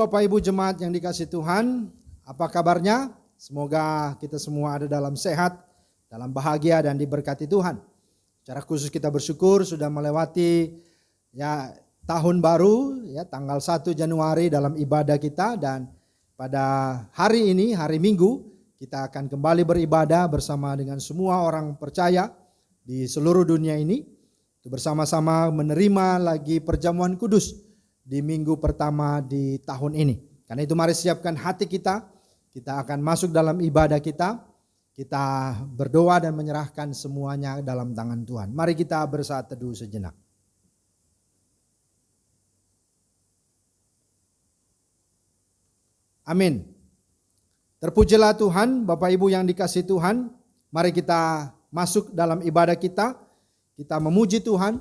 Bapak Ibu jemaat yang dikasihi Tuhan, apa kabarnya? Semoga kita semua ada dalam sehat, dalam bahagia dan diberkati Tuhan. Secara khusus kita bersyukur sudah melewati tahun baru tanggal 1 Januari dalam ibadah kita, dan pada hari ini, hari Minggu, kita akan kembali beribadah bersama dengan semua orang percaya di seluruh dunia ini. Bersama-sama menerima lagi perjamuan kudus di minggu pertama di tahun ini. Karena itu mari siapkan hati kita. Kita akan masuk dalam ibadah kita. Kita berdoa dan menyerahkan semuanya dalam tangan Tuhan. Mari kita bersaat teduh sejenak. Amin. Terpujilah Tuhan, Bapak Ibu yang dikasihi Tuhan. Mari kita masuk dalam ibadah kita. Kita memuji Tuhan.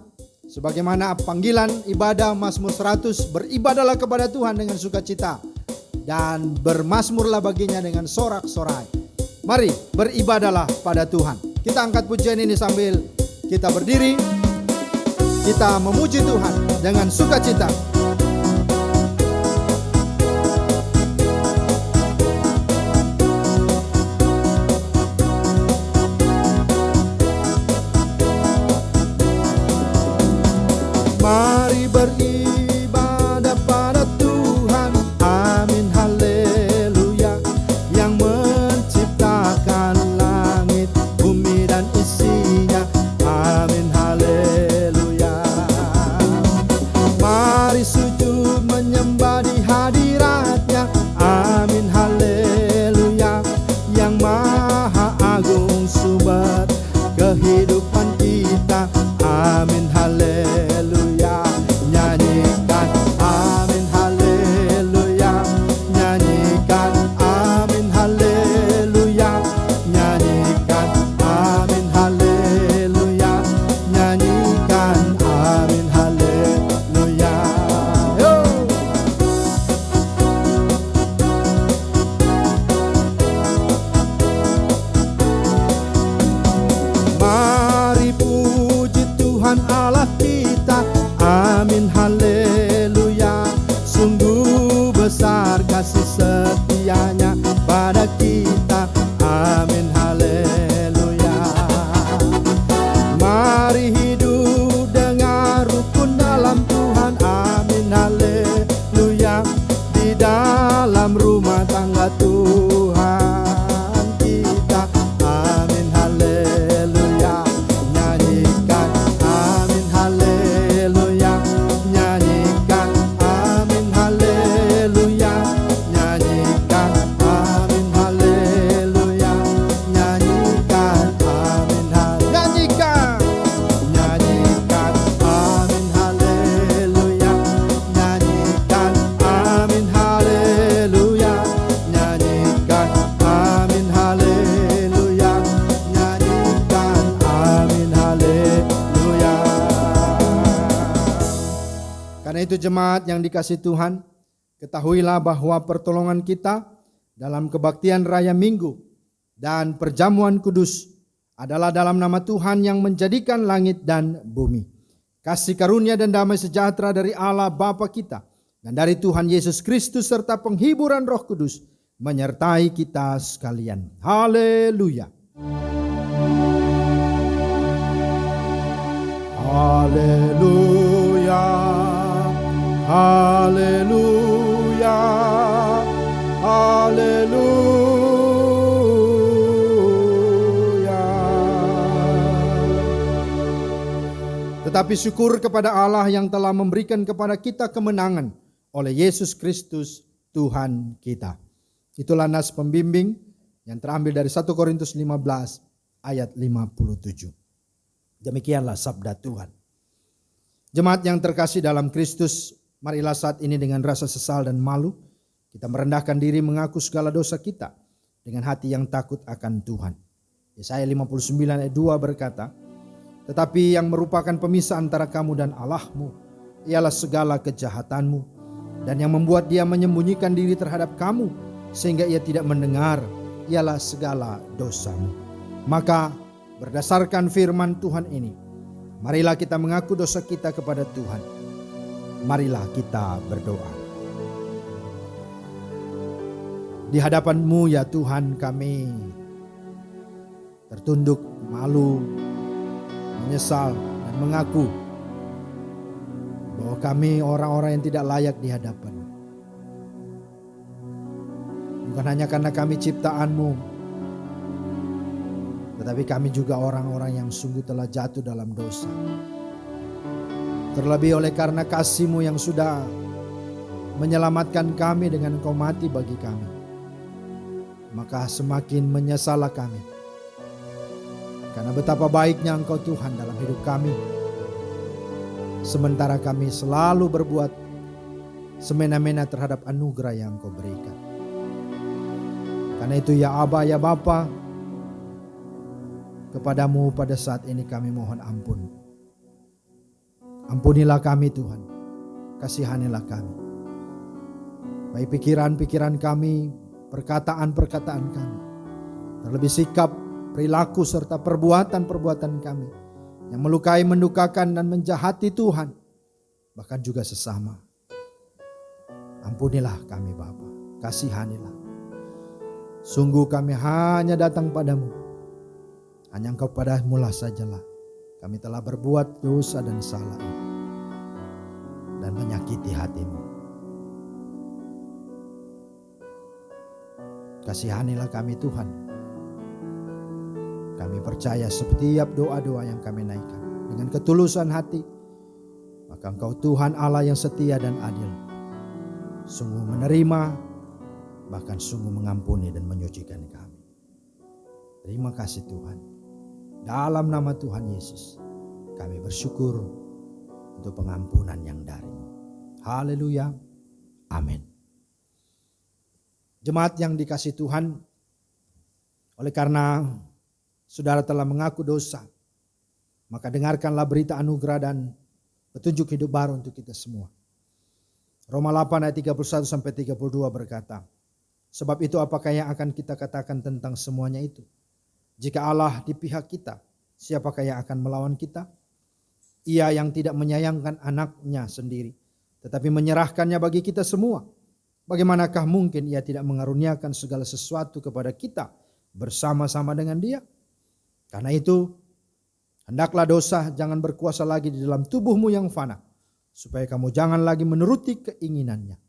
Sebagaimana panggilan ibadah Mazmur 100, beribadahlah kepada Tuhan dengan sukacita dan bermazmurlah baginya dengan sorak-sorai. Mari beribadahlah pada Tuhan. Kita angkat pujian ini sambil kita berdiri. Kita memuji Tuhan dengan sukacita. Mari beribadah pada Tuhan, amin haleluya, yang menciptakan langit, bumi dan isinya, amin haleluya. Mari sujud menyembah di hadiratnya, amin haleluya, yang maha agung sumber kehidupan kita, amin haleluya. Kasih setianya pada kita, amin haleluya. Mari hidup dengan rukun dalam Tuhan, amin haleluya. Di dalam rumah tangga Tuhan kita, amin haleluya. Nyanyikan amin haleluya, nyanyikan amin haleluya. Karena itu jemaat yang dikasihi Tuhan, ketahuilah bahwa pertolongan kita dalam kebaktian raya Minggu dan perjamuan kudus adalah dalam nama Tuhan yang menjadikan langit dan bumi. Kasih karunia dan damai sejahtera dari Allah Bapa kita dan dari Tuhan Yesus Kristus serta penghiburan Roh Kudus menyertai kita sekalian. Haleluya. Haleluya. Haleluya, haleluya. Tetapi syukur kepada Allah yang telah memberikan kepada kita kemenangan oleh Yesus Kristus Tuhan kita. Itulah nas pembimbing yang terambil dari 1 Korintus 15 ayat 57. Demikianlah sabda Tuhan. Jemaat yang terkasih dalam Kristus, marilah saat ini dengan rasa sesal dan malu, kita merendahkan diri mengaku segala dosa kita dengan hati yang takut akan Tuhan. Yesaya 59 ayat 2 berkata, tetapi yang merupakan pemisah antara kamu dan Allahmu, ialah segala kejahatanmu, dan yang membuat dia menyembunyikan diri terhadap kamu, sehingga ia tidak mendengar, ialah segala dosamu. Maka berdasarkan firman Tuhan ini, marilah kita mengaku dosa kita kepada Tuhan. Marilah kita berdoa. Di hadapan-Mu ya Tuhan, kami tertunduk, malu, menyesal, dan mengaku bahwa kami orang-orang yang tidak layak di hadapan. Bukan hanya karena kami ciptaan-Mu, tetapi kami juga orang-orang yang sungguh telah jatuh dalam dosa. Terlebih oleh karena kasih-Mu yang sudah menyelamatkan kami dengan Engkau mati bagi kami, maka semakin menyesallah kami. Karena betapa baiknya Engkau Tuhan dalam hidup kami, sementara kami selalu berbuat semena-mena terhadap anugerah yang Engkau berikan. Karena itu ya Aba, ya Bapa, kepadamu pada saat ini kami mohon ampun. Ampunilah kami Tuhan, kasihanilah kami. Baik pikiran-pikiran kami, perkataan-perkataan kami, terlebih sikap, perilaku serta perbuatan-perbuatan kami yang melukai, mendukakan dan menjahati Tuhan, bahkan juga sesama. Ampunilah kami Bapa, kasihanilah. Sungguh kami hanya datang padamu, hanya Engkau padamu lah sajalah kami telah berbuat dosa dan salah dan menyakiti hati-Mu. Kasihanilah kami Tuhan. Kami percaya setiap doa-doa yang kami naikkan dengan ketulusan hati, maka Engkau Tuhan Allah yang setia dan adil, sungguh menerima, bahkan sungguh mengampuni dan menyucikan kami. Terima kasih Tuhan. Dalam nama Tuhan Yesus, kami bersyukur untuk pengampunan yang dari-Mu. Haleluya. Amin. Jemaat yang dikasihi Tuhan, oleh karena saudara telah mengaku dosa, maka dengarkanlah berita anugerah dan petunjuk hidup baru untuk kita semua. Roma 8 ayat 31 sampai 32 berkata, sebab itu apakah yang akan kita katakan tentang semuanya itu? Jika Allah di pihak kita, siapakah yang akan melawan kita? Ia yang tidak menyayangkan anaknya sendiri, tetapi menyerahkannya bagi kita semua. Bagaimanakah mungkin ia tidak mengaruniakan segala sesuatu kepada kita bersama-sama dengan Dia? Karena itu, hendaklah dosa jangan berkuasa lagi di dalam tubuhmu yang fana, supaya kamu jangan lagi menuruti keinginannya.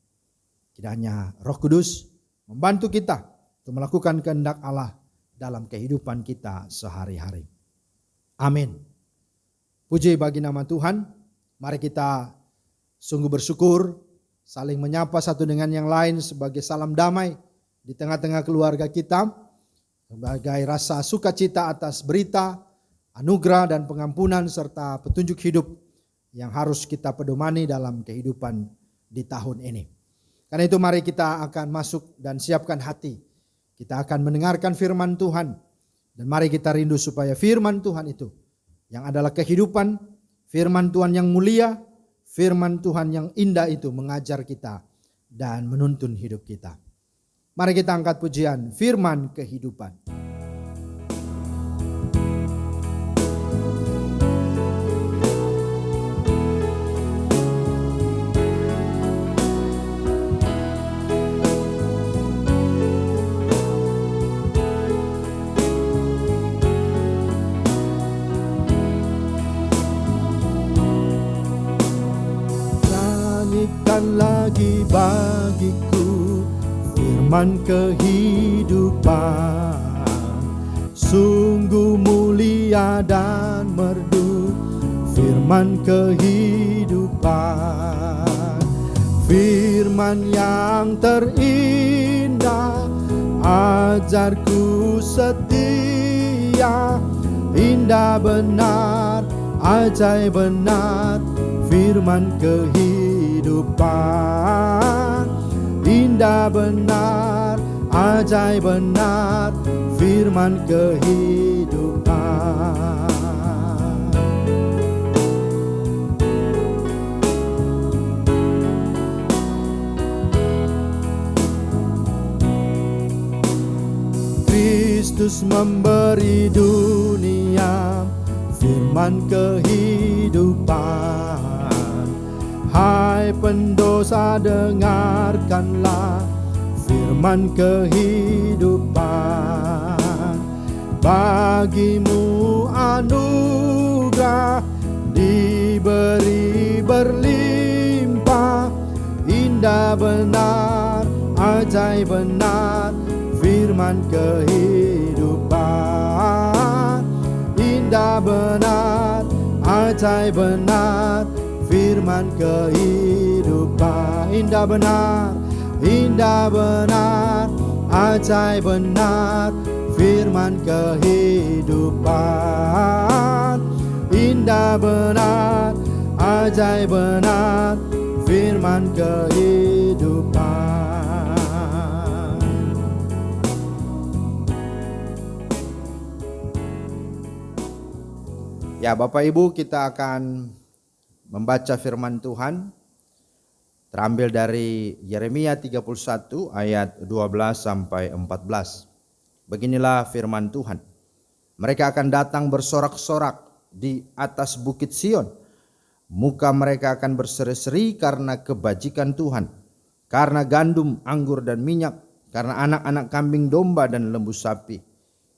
Kiranya Roh Kudus membantu kita untuk melakukan kehendak Allah dalam kehidupan kita sehari-hari. Amin. Puji bagi nama Tuhan. Mari kita sungguh bersyukur, saling menyapa satu dengan yang lain sebagai salam damai di tengah-tengah keluarga kita, sebagai rasa sukacita atas berita, anugerah dan pengampunan serta petunjuk hidup yang harus kita pedomani dalam kehidupan di tahun ini. Karena itu mari kita akan masuk dan siapkan hati. Kita akan mendengarkan firman Tuhan. Dan mari kita rindu supaya firman Tuhan itu, yang adalah kehidupan, firman Tuhan yang mulia, firman Tuhan yang indah itu mengajar kita dan menuntun hidup kita. Mari kita angkat pujian firman kehidupan. Lagi bagiku firman kehidupan, sungguh mulia dan merdu firman kehidupan, firman yang terindah, ajarku setia, indah benar, ajaib benar firman kehidupan. Indah benar, ajaib benar firman kehidupan. Kristus memberi dunia firman kehidupan. Hai pendosa dengarkanlah firman firman kehidupan. Bagimu anugerah diberi berlimpah, indah benar, ajaib benar, firman kehidupan. Indah benar, ajaib benar, firman kehidupan. Indah benar, indah benar, ajaib benar, firman kehidupan. Indah benar, ajaib benar, firman kehidupan. Ya, Bapak Ibu, kita akan membaca firman Tuhan terambil dari Yeremia 31 ayat 12 sampai 14. Beginilah firman Tuhan. Mereka akan datang bersorak-sorak di atas bukit Sion. Muka mereka akan berseri-seri karena kebajikan Tuhan, karena gandum, anggur dan minyak, karena anak-anak kambing domba dan lembu sapi.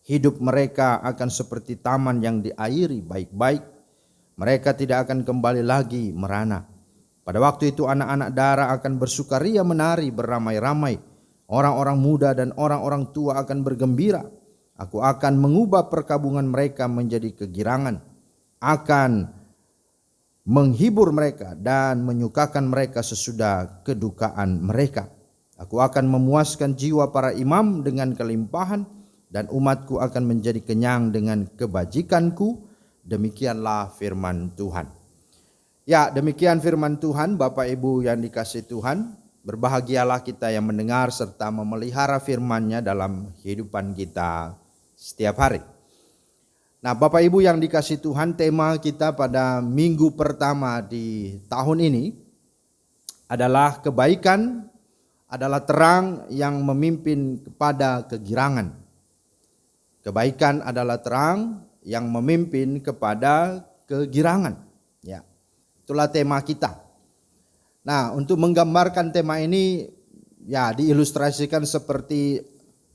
Hidup mereka akan seperti taman yang diairi baik-baik. Mereka tidak akan kembali lagi merana. Pada waktu itu anak-anak darah akan bersukaria menari beramai-ramai. Orang-orang muda dan orang-orang tua akan bergembira. Aku akan mengubah perkabungan mereka menjadi kegirangan. Akan menghibur mereka dan menyukakan mereka sesudah kedukaan mereka. Aku akan memuaskan jiwa para imam dengan kelimpahan, dan umatku akan menjadi kenyang dengan kebajikanku. Demikianlah firman Tuhan. Ya, demikian firman Tuhan. Bapak Ibu yang dikasihi Tuhan, berbahagialah kita yang mendengar serta memelihara firman-Nya dalam kehidupan kita setiap hari. Nah, Bapak Ibu yang dikasihi Tuhan, tema kita pada minggu pertama di tahun ini adalah kebaikan adalah terang yang memimpin kepada kegirangan. Kebaikan adalah terang yang memimpin kepada kegirangan. Ya, itulah tema kita. Nah, untuk menggambarkan tema ini, ya diilustrasikan seperti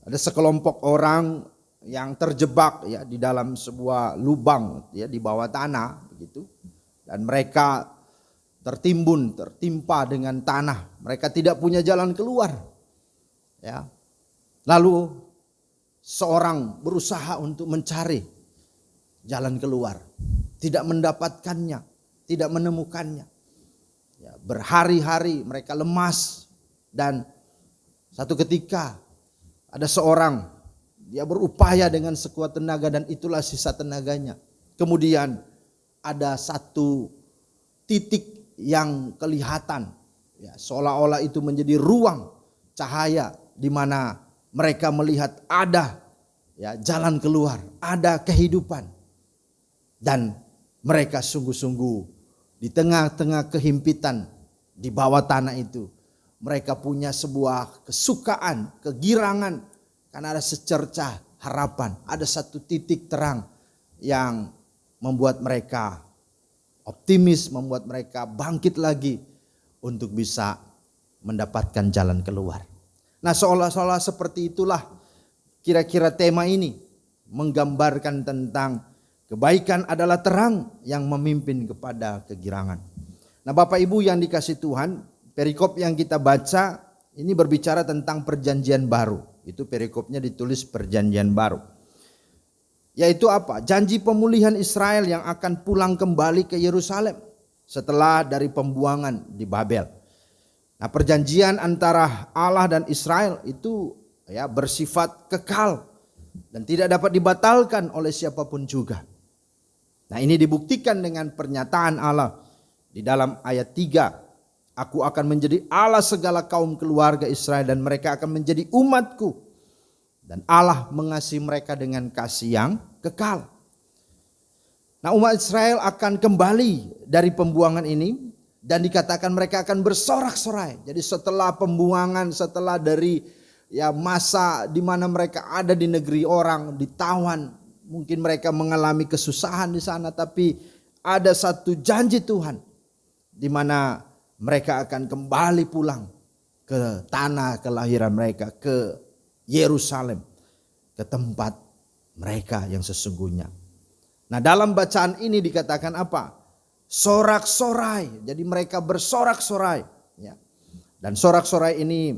ada sekelompok orang yang terjebak ya di dalam sebuah lubang ya di bawah tanah begitu, dan mereka tertimpa dengan tanah. Mereka tidak punya jalan keluar. Ya. Lalu seorang berusaha untuk mencari jalan keluar, tidak mendapatkannya, tidak menemukannya. Ya, berhari-hari mereka lemas, dan satu ketika ada seorang, dia berupaya dengan sekuat tenaga dan itulah sisa tenaganya. Kemudian ada satu titik yang kelihatan, ya, seolah-olah itu menjadi ruang cahaya di mana mereka melihat ada ya jalan keluar, ada kehidupan. Dan mereka sungguh-sungguh di tengah-tengah kehimpitan di bawah tanah itu, mereka punya sebuah kesukaan, kegirangan, karena ada secercah harapan, ada satu titik terang yang membuat mereka optimis, membuat mereka bangkit lagi untuk bisa mendapatkan jalan keluar. Nah, seolah-olah seperti itulah kira-kira tema ini menggambarkan tentang kebaikan adalah terang yang memimpin kepada kegirangan. Nah, Bapak Ibu yang dikasihi Tuhan, perikop yang kita baca ini berbicara tentang perjanjian baru. Itu perikopnya ditulis perjanjian baru. Yaitu apa? Janji pemulihan Israel yang akan pulang kembali ke Yerusalem setelah dari pembuangan di Babel. Nah, perjanjian antara Allah dan Israel itu ya bersifat kekal dan tidak dapat dibatalkan oleh siapapun juga. Nah, ini dibuktikan dengan pernyataan Allah di dalam ayat 3. Aku akan menjadi Allah segala kaum keluarga Israel dan mereka akan menjadi umatku. Dan Allah mengasihi mereka dengan kasih yang kekal. Nah, umat Israel akan kembali dari pembuangan ini. Dan dikatakan mereka akan bersorak-sorai. Jadi setelah pembuangan, setelah dari ya masa di mana mereka ada di negeri orang, ditawan, mungkin mereka mengalami kesusahan di sana, tapi ada satu janji Tuhan di mana mereka akan kembali pulang ke tanah kelahiran mereka, ke Yerusalem, ke tempat mereka yang sesungguhnya. Nah, dalam bacaan ini dikatakan apa? Sorak-sorai. Jadi mereka bersorak-sorai. Ya. Dan sorak-sorai ini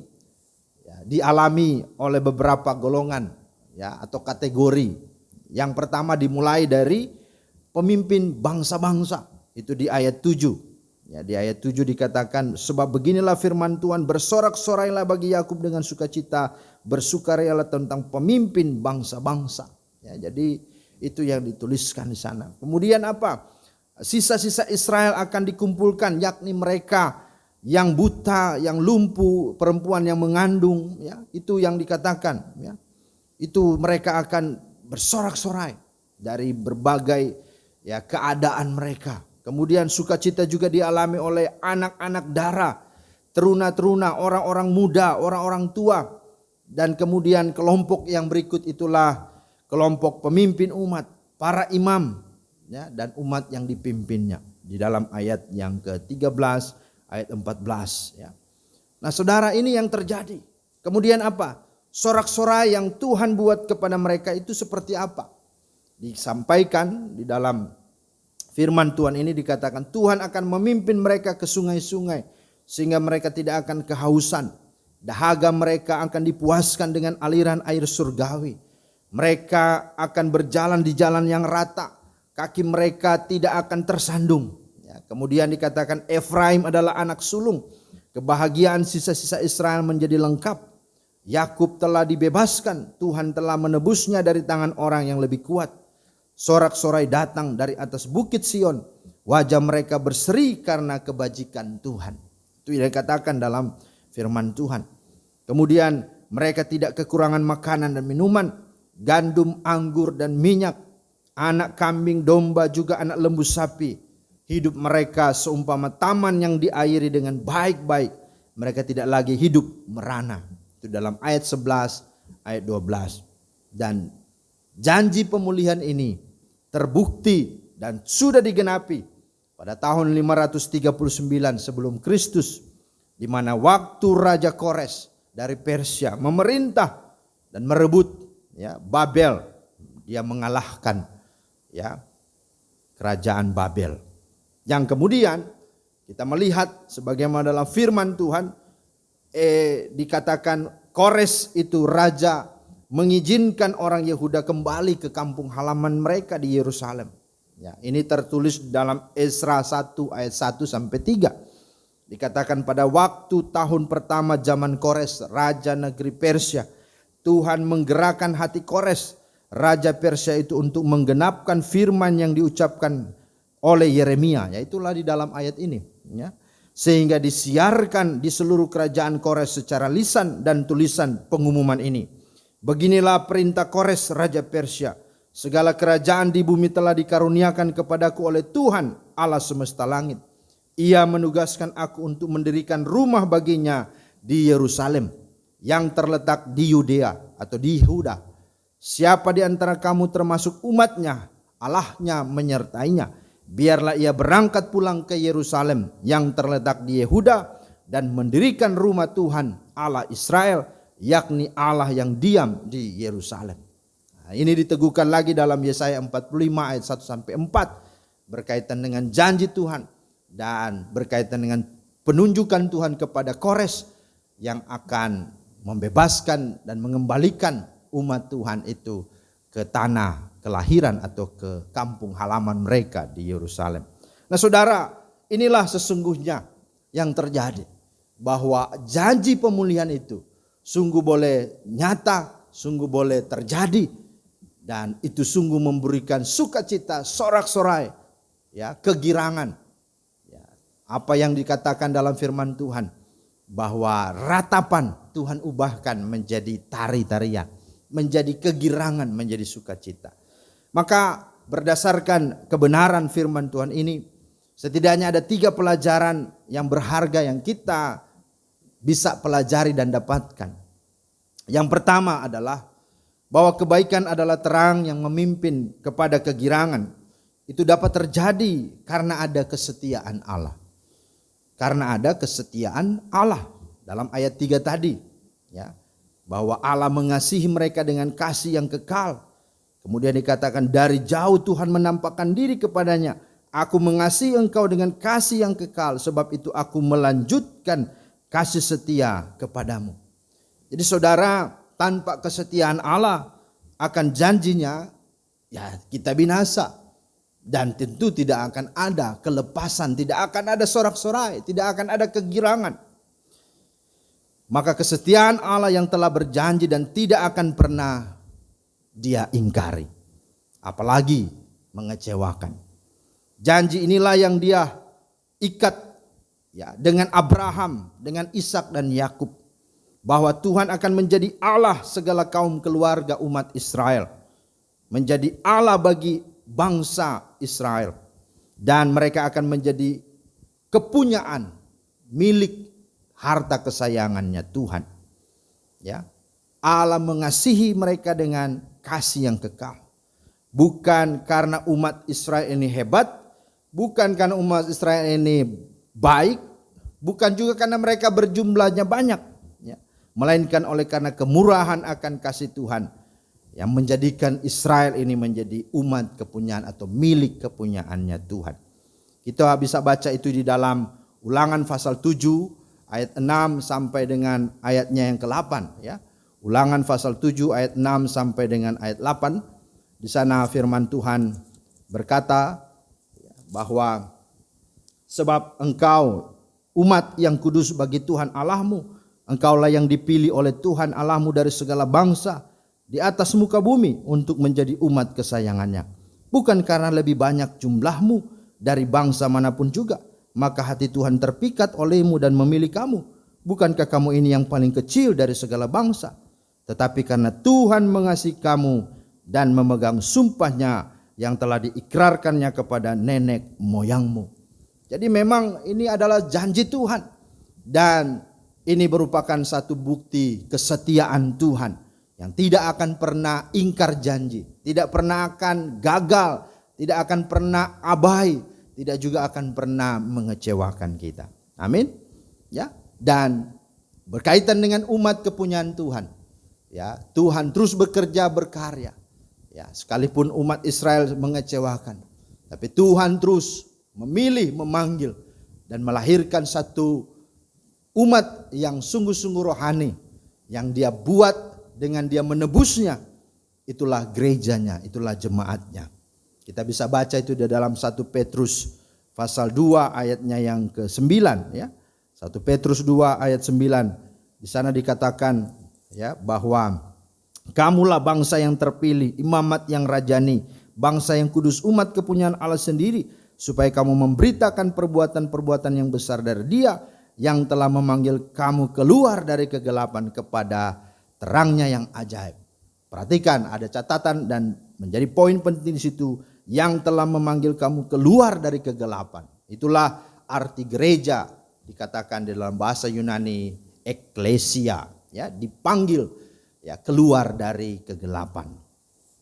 ya, dialami oleh beberapa golongan ya, atau kategori. Yang pertama dimulai dari pemimpin bangsa-bangsa. Itu di ayat 7. Ya, di ayat 7 dikatakan, sebab beginilah firman Tuhan, bersorak-sorailah bagi Yakub dengan sukacita, bersukarialah tentang pemimpin bangsa-bangsa. Ya, jadi itu yang dituliskan di sana. Kemudian apa? Sisa-sisa Israel akan dikumpulkan, yakni mereka yang buta, yang lumpuh, perempuan yang mengandung. Ya, itu yang dikatakan. Ya, itu mereka akan bersorak-sorai dari berbagai ya keadaan mereka. Kemudian sukacita juga dialami oleh anak-anak dara, teruna-teruna, orang-orang muda, orang-orang tua. Dan kemudian kelompok yang berikut itulah kelompok pemimpin umat, para imam ya, dan umat yang dipimpinnya. Di dalam ayat yang ke-13, ayat 14 ya. Nah, saudara, ini yang terjadi. Kemudian apa? Sorak-sorai yang Tuhan buat kepada mereka itu seperti apa? Disampaikan di dalam firman Tuhan ini dikatakan Tuhan akan memimpin mereka ke sungai-sungai sehingga mereka tidak akan kehausan. Dahaga mereka akan dipuaskan dengan aliran air surgawi. Mereka akan berjalan di jalan yang rata. Kaki mereka tidak akan tersandung. Ya, kemudian dikatakan Efraim adalah anak sulung. Kebahagiaan sisa-sisa Israel menjadi lengkap. Yakub telah dibebaskan. Tuhan telah menebusnya dari tangan orang yang lebih kuat. Sorak-sorai datang dari atas bukit Sion. Wajah mereka berseri karena kebajikan Tuhan. Itu yang dikatakan dalam firman Tuhan. Kemudian mereka tidak kekurangan makanan dan minuman. Gandum, anggur dan minyak. Anak kambing, domba juga anak lembu sapi. Hidup mereka seumpama taman yang diairi dengan baik-baik. Mereka tidak lagi hidup merana. Itu dalam ayat 11, ayat 12. Dan janji pemulihan ini terbukti dan sudah digenapi pada tahun 539 sebelum Kristus, di mana waktu Raja Kores dari Persia memerintah dan merebut ya Babel, dia mengalahkan ya kerajaan Babel. Yang kemudian kita melihat sebagaimana dalam firman Tuhan dikatakan Kores itu raja mengizinkan orang Yehuda kembali ke kampung halaman mereka di Yerusalem. Ya, ini tertulis dalam Esra 1 ayat 1 sampai 3. Dikatakan pada waktu tahun pertama zaman Kores, raja negeri Persia, Tuhan menggerakkan hati Kores, raja Persia itu untuk menggenapkan firman yang diucapkan oleh Yeremia. Ya, itulah di dalam ayat ini. Ya. Sehingga disiarkan di seluruh kerajaan Kores secara lisan dan tulisan pengumuman ini. Beginilah perintah Kores raja Persia. Segala kerajaan di bumi telah dikaruniakan kepadaku oleh Tuhan Allah semesta langit. Ia menugaskan aku untuk mendirikan rumah baginya di Yerusalem yang terletak di Yudea atau di Yehuda. Siapa di antara kamu termasuk umatnya, Allahnya menyertainya. Biarlah ia berangkat pulang ke Yerusalem yang terletak di Yehuda dan mendirikan rumah Tuhan Allah Israel, yakni Allah yang diam di Yerusalem. Nah, ini diteguhkan lagi dalam Yesaya 45 ayat 1 sampai 4 berkaitan dengan janji Tuhan dan berkaitan dengan penunjukan Tuhan kepada Kores yang akan membebaskan dan mengembalikan umat Tuhan itu ke tanah kelahiran atau ke kampung halaman mereka di Yerusalem. Nah, saudara, inilah sesungguhnya yang terjadi, bahwa janji pemulihan itu sungguh boleh nyata, sungguh boleh terjadi, dan itu sungguh memberikan sukacita, sorak-sorai, ya, kegirangan. Ya, apa yang dikatakan dalam firman Tuhan, bahwa ratapan Tuhan ubahkan menjadi tari-tarian, menjadi kegirangan, menjadi sukacita. Maka berdasarkan kebenaran firman Tuhan ini, setidaknya ada 3 pelajaran yang berharga yang kita bisa pelajari dan dapatkan. Yang pertama adalah bahwa kebaikan adalah terang yang memimpin kepada kegirangan. Itu dapat terjadi karena ada kesetiaan Allah. Karena ada kesetiaan Allah. dalam ayat 3 tadi, ya, bahwa Allah mengasihi mereka dengan kasih yang kekal. Kemudian dikatakan dari jauh Tuhan menampakkan diri kepadanya. Aku mengasihi engkau dengan kasih yang kekal, sebab itu aku melanjutkan kasih setia kepadamu. Jadi saudara, tanpa kesetiaan Allah akan janjinya, ya kita binasa. Dan tentu tidak akan ada kelepasan, tidak akan ada sorak-sorai, tidak akan ada kegirangan. Maka kesetiaan Allah yang telah berjanji dan tidak akan pernah Dia ingkari, apalagi mengecewakan. Janji inilah yang Dia ikat, ya, dengan Abraham, dengan Ishak dan Yakub, bahwa Tuhan akan menjadi Allah segala kaum keluarga umat Israel, menjadi Allah bagi bangsa Israel, dan mereka akan menjadi kepunyaan milik harta kesayangannya Tuhan. Ya, Allah mengasihi mereka dengan kasih yang kekal. Bukan karena umat Israel ini hebat, bukan karena umat Israel ini baik, bukan juga karena mereka berjumlahnya banyak, ya, melainkan oleh karena kemurahan akan kasih Tuhan yang menjadikan Israel ini menjadi umat kepunyaan atau milik kepunyaannya Tuhan. Kita bisa baca itu di dalam Ulangan pasal 7 ayat 6 sampai dengan ayatnya yang ke-8, ya. Ulangan pasal 7 ayat 6 sampai dengan ayat 8. Di sana firman Tuhan berkata bahwa sebab engkau umat yang kudus bagi Tuhan Allahmu, engkaulah yang dipilih oleh Tuhan Allahmu dari segala bangsa di atas muka bumi untuk menjadi umat kesayangannya. Bukan karena lebih banyak jumlahmu dari bangsa manapun juga, maka hati Tuhan terpikat olehmu dan memilih kamu. Bukankah kamu ini yang paling kecil dari segala bangsa? Tetapi karena Tuhan mengasihi kamu dan memegang sumpahnya yang telah diikrarkannya kepada nenek moyangmu. Jadi memang ini adalah janji Tuhan, dan ini merupakan satu bukti kesetiaan Tuhan yang tidak akan pernah ingkar janji, tidak pernah akan gagal, tidak akan pernah abai, tidak juga akan pernah mengecewakan kita. Amin. Ya, dan berkaitan dengan umat kepunyaan Tuhan, ya, Tuhan terus bekerja berkarya. Ya, sekalipun umat Israel mengecewakan, tapi Tuhan terus memilih, memanggil dan melahirkan satu umat yang sungguh-sungguh rohani yang Dia buat dengan Dia menebusnya. Itulah gerejanya, itulah jemaatnya. Kita bisa baca itu di dalam 1 Petrus pasal 2 ayatnya yang ke-9, ya. 1 Petrus 2 ayat 9. Di sana dikatakan, ya, bahwa kamulah bangsa yang terpilih, imamat yang rajani, bangsa yang kudus, umat kepunyaan Allah sendiri, supaya kamu memberitakan perbuatan-perbuatan yang besar dari Dia yang telah memanggil kamu keluar dari kegelapan kepada terangnya yang ajaib. Perhatikan, ada catatan dan menjadi poin penting di situ, yang telah memanggil kamu keluar dari kegelapan. Itulah arti gereja, dikatakan di dalam bahasa Yunani eklesia, ya, dipanggil, ya, keluar dari kegelapan.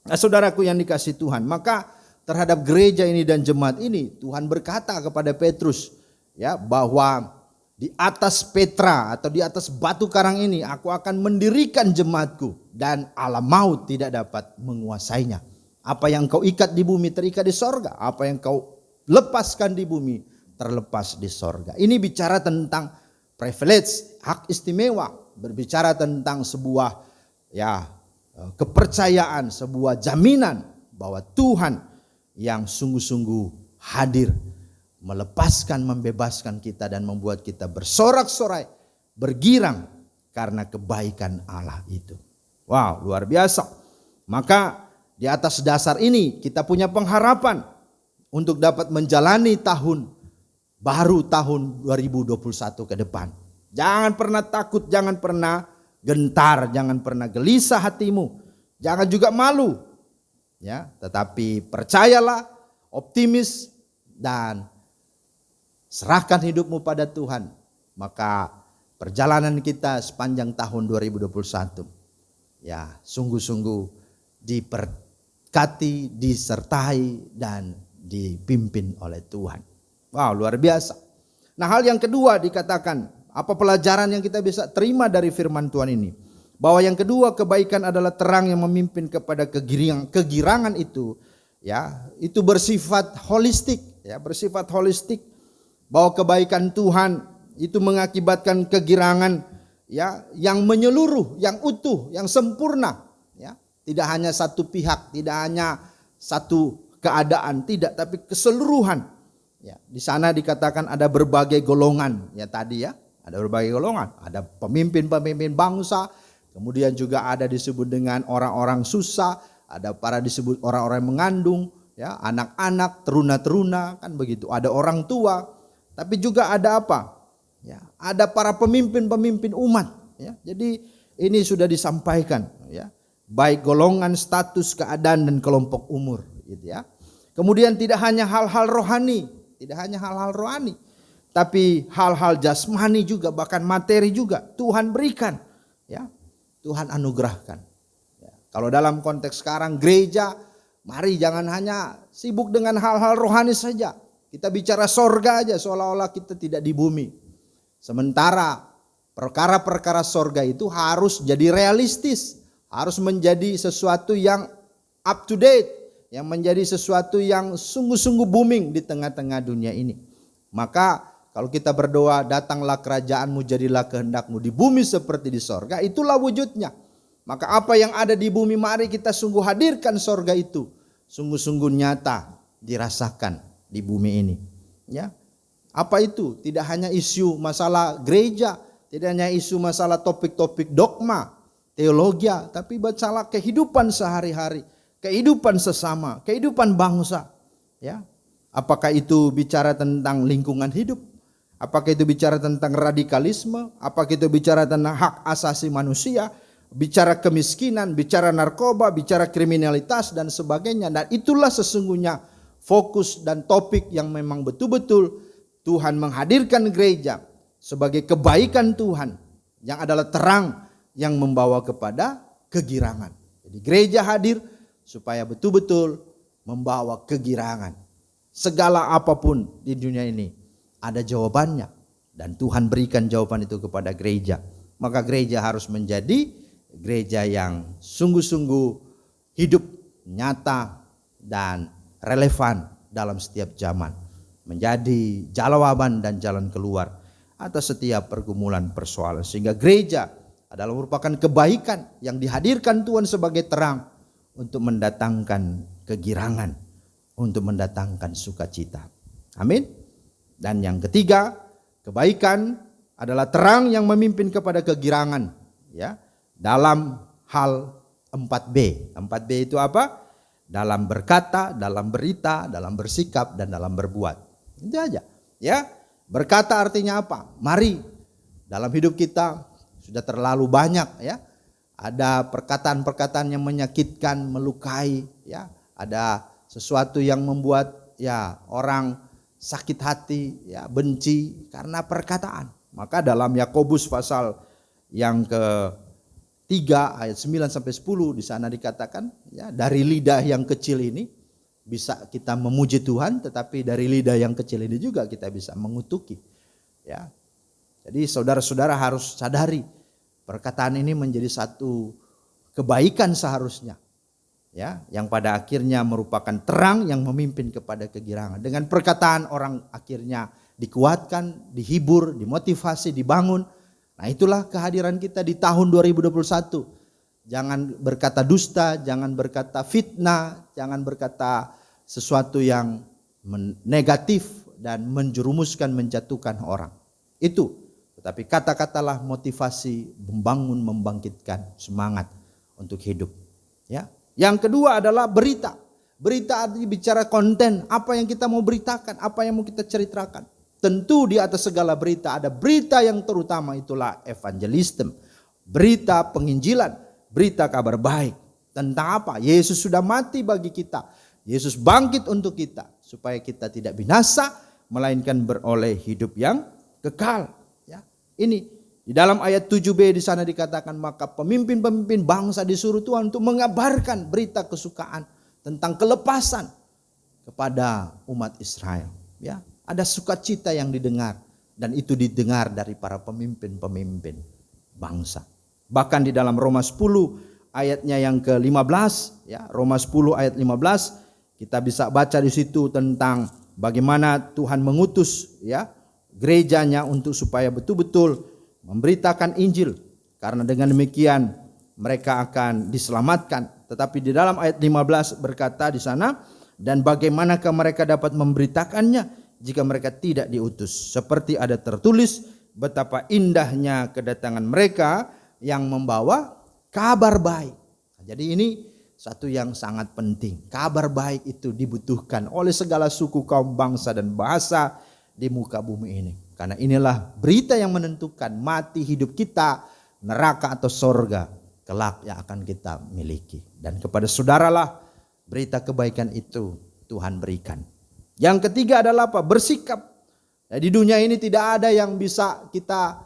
Nah, saudaraku yang dikasihi Tuhan, maka terhadap gereja ini dan jemaat ini Tuhan berkata kepada Petrus, ya, bahwa di atas Petra atau di atas batu karang ini aku akan mendirikan jemaatku, dan alam maut tidak dapat menguasainya. Apa yang kau ikat di bumi terikat di sorga, apa yang kau lepaskan di bumi terlepas di sorga. Ini bicara tentang privilege, hak istimewa, berbicara tentang sebuah, ya, kepercayaan, sebuah jaminan bahwa Tuhan yang sungguh-sungguh hadir melepaskan, membebaskan kita dan membuat kita bersorak-sorai, bergirang karena kebaikan Allah itu. Wow, luar biasa. Maka di atas dasar ini kita punya pengharapan untuk dapat menjalani tahun baru, tahun 2021 ke depan. Jangan pernah takut, jangan pernah gentar, jangan pernah gelisah hatimu, jangan juga malu, ya, tetapi percayalah, optimis, dan serahkan hidupmu pada Tuhan. Maka perjalanan kita sepanjang tahun 2021, ya, sungguh-sungguh diberkati, disertai, dan dipimpin oleh Tuhan. Wow, luar biasa. Nah, hal yang kedua dikatakan Apa pelajaran yang kita bisa terima dari firman Tuhan ini? Bahwa yang kedua, kebaikan adalah terang yang memimpin kepada kegirangan itu, ya, itu bersifat holistik, ya, bersifat holistik. Bahwa kebaikan Tuhan itu mengakibatkan kegirangan, ya, yang menyeluruh, yang utuh, yang sempurna, ya. Tidak hanya satu pihak, tidak hanya satu keadaan, tidak, tapi keseluruhan. Ya, di sana dikatakan ada berbagai golongan, ya tadi ya, ada berbagai golongan, ada pemimpin-pemimpin bangsa, kemudian juga ada disebut dengan orang-orang susah, ada para disebut orang-orang yang mengandung, ya, anak-anak, teruna-teruna, kan begitu. Ada orang tua, tapi juga ada apa? Ya, ada para pemimpin-pemimpin umat, ya. Jadi ini sudah disampaikan, ya. Baik golongan, status, keadaan dan kelompok umur, gitu ya. Kemudian tidak hanya hal-hal rohani, tapi hal-hal jasmani juga, bahkan materi juga Tuhan berikan, ya. Tuhan anugerahkan. Ya. Kalau dalam konteks sekarang gereja, mari jangan hanya sibuk dengan hal-hal rohani saja. Kita bicara sorga aja seolah-olah kita tidak di bumi. Sementara perkara-perkara sorga itu harus jadi realistis, harus menjadi sesuatu yang up to date, yang menjadi sesuatu yang sungguh-sungguh booming di tengah-tengah dunia ini. Maka kalau kita berdoa, datanglah kerajaanmu, jadilah kehendakmu di bumi seperti di sorga, itulah wujudnya. Maka apa yang ada di bumi, mari kita sungguh hadirkan sorga itu, sungguh-sungguh nyata dirasakan di bumi ini. Ya, apa itu? Tidak hanya isu masalah gereja, tidak hanya isu masalah topik-topik dogma, teologi, tapi masalah kehidupan sehari-hari, kehidupan sesama, kehidupan bangsa. Ya, apakah itu bicara tentang lingkungan hidup? Apakah itu bicara tentang radikalisme? Apakah itu bicara tentang hak asasi manusia? Bicara kemiskinan, bicara narkoba, bicara kriminalitas dan sebagainya. Dan itulah sesungguhnya fokus dan topik yang memang betul-betul Tuhan menghadirkan gereja sebagai kebaikan Tuhan yang adalah terang yang membawa kepada kegirangan. Jadi gereja hadir supaya betul-betul membawa kegirangan. Segala apapun di dunia ini ada jawabannya dan Tuhan berikan jawaban itu kepada gereja. Maka gereja harus menjadi gereja yang sungguh-sungguh hidup, nyata dan relevan dalam setiap zaman. Menjadi jawaban dan jalan keluar atas setiap pergumulan persoalan. Sehingga gereja adalah merupakan kebaikan yang dihadirkan Tuhan sebagai terang untuk mendatangkan kegirangan, untuk mendatangkan sukacita. Amin. Dan yang ketiga, kebaikan adalah terang yang memimpin kepada kegirangan, ya. Dalam hal 4B. 4B itu apa? Dalam berkata, dalam berita, dalam bersikap dan dalam berbuat. Itu aja, ya. Berkata artinya apa? Mari dalam hidup kita sudah terlalu banyak, ya. Ada perkataan-perkataan yang menyakitkan, melukai, ya. Ada sesuatu yang membuat ya orang sakit hati, ya, benci karena perkataan. Maka dalam Yakobus pasal yang ke-3 ayat 9 sampai 10 di sana dikatakan, ya, dari lidah yang kecil ini bisa kita memuji Tuhan, tetapi dari lidah yang kecil ini juga kita bisa mengutuki, ya. Jadi saudara-saudara harus sadari perkataan ini menjadi satu kebaikan seharusnya, ya, yang pada akhirnya merupakan terang yang memimpin kepada kegirangan. Dengan perkataan orang akhirnya dikuatkan, dihibur, dimotivasi, dibangun. Nah, itulah kehadiran kita di tahun 2021. Jangan berkata dusta, jangan berkata fitnah, jangan berkata sesuatu yang negatif dan menjerumuskan, menjatuhkan orang. Itu. Tetapi kata-katalah motivasi, membangun, membangkitkan semangat untuk hidup. Ya. Yang kedua adalah berita. Berita artinya bicara konten, apa yang kita mau beritakan, apa yang mau kita ceritakan. Tentu di atas segala berita ada berita yang terutama, itulah evangelism. Berita penginjilan, berita kabar baik. Tentang apa? Yesus sudah mati bagi kita. Yesus bangkit untuk kita supaya kita tidak binasa melainkan beroleh hidup yang kekal. Ya. Ini di dalam ayat 7b di sana dikatakan, maka pemimpin-pemimpin bangsa disuruh Tuhan untuk mengabarkan berita kesukaan tentang kelepasan kepada umat Israel. Ya, ada sukacita yang didengar Dan itu didengar dari para pemimpin-pemimpin bangsa. Bahkan di dalam Roma 10 ayatnya yang ke-15, ya, Roma 10 ayat 15, kita bisa baca di situ tentang bagaimana Tuhan mengutus, ya, gerejanya untuk supaya betul-betul memberitakan Injil. Karena dengan demikian mereka akan diselamatkan. Tetapi di dalam ayat 15 berkata di sana, dan bagaimanakah mereka dapat memberitakannya jika mereka tidak diutus? Seperti ada tertulis, betapa indahnya kedatangan mereka yang membawa kabar baik. Jadi ini satu yang sangat penting. Kabar baik itu dibutuhkan oleh segala suku, kaum, bangsa, dan bahasa di muka bumi ini. Karena inilah berita yang menentukan mati hidup kita, neraka atau sorga kelak yang akan kita miliki. Dan kepada saudaralah berita kebaikan itu Tuhan berikan. Yang ketiga adalah apa? Bersikap. Di dunia ini tidak ada yang bisa kita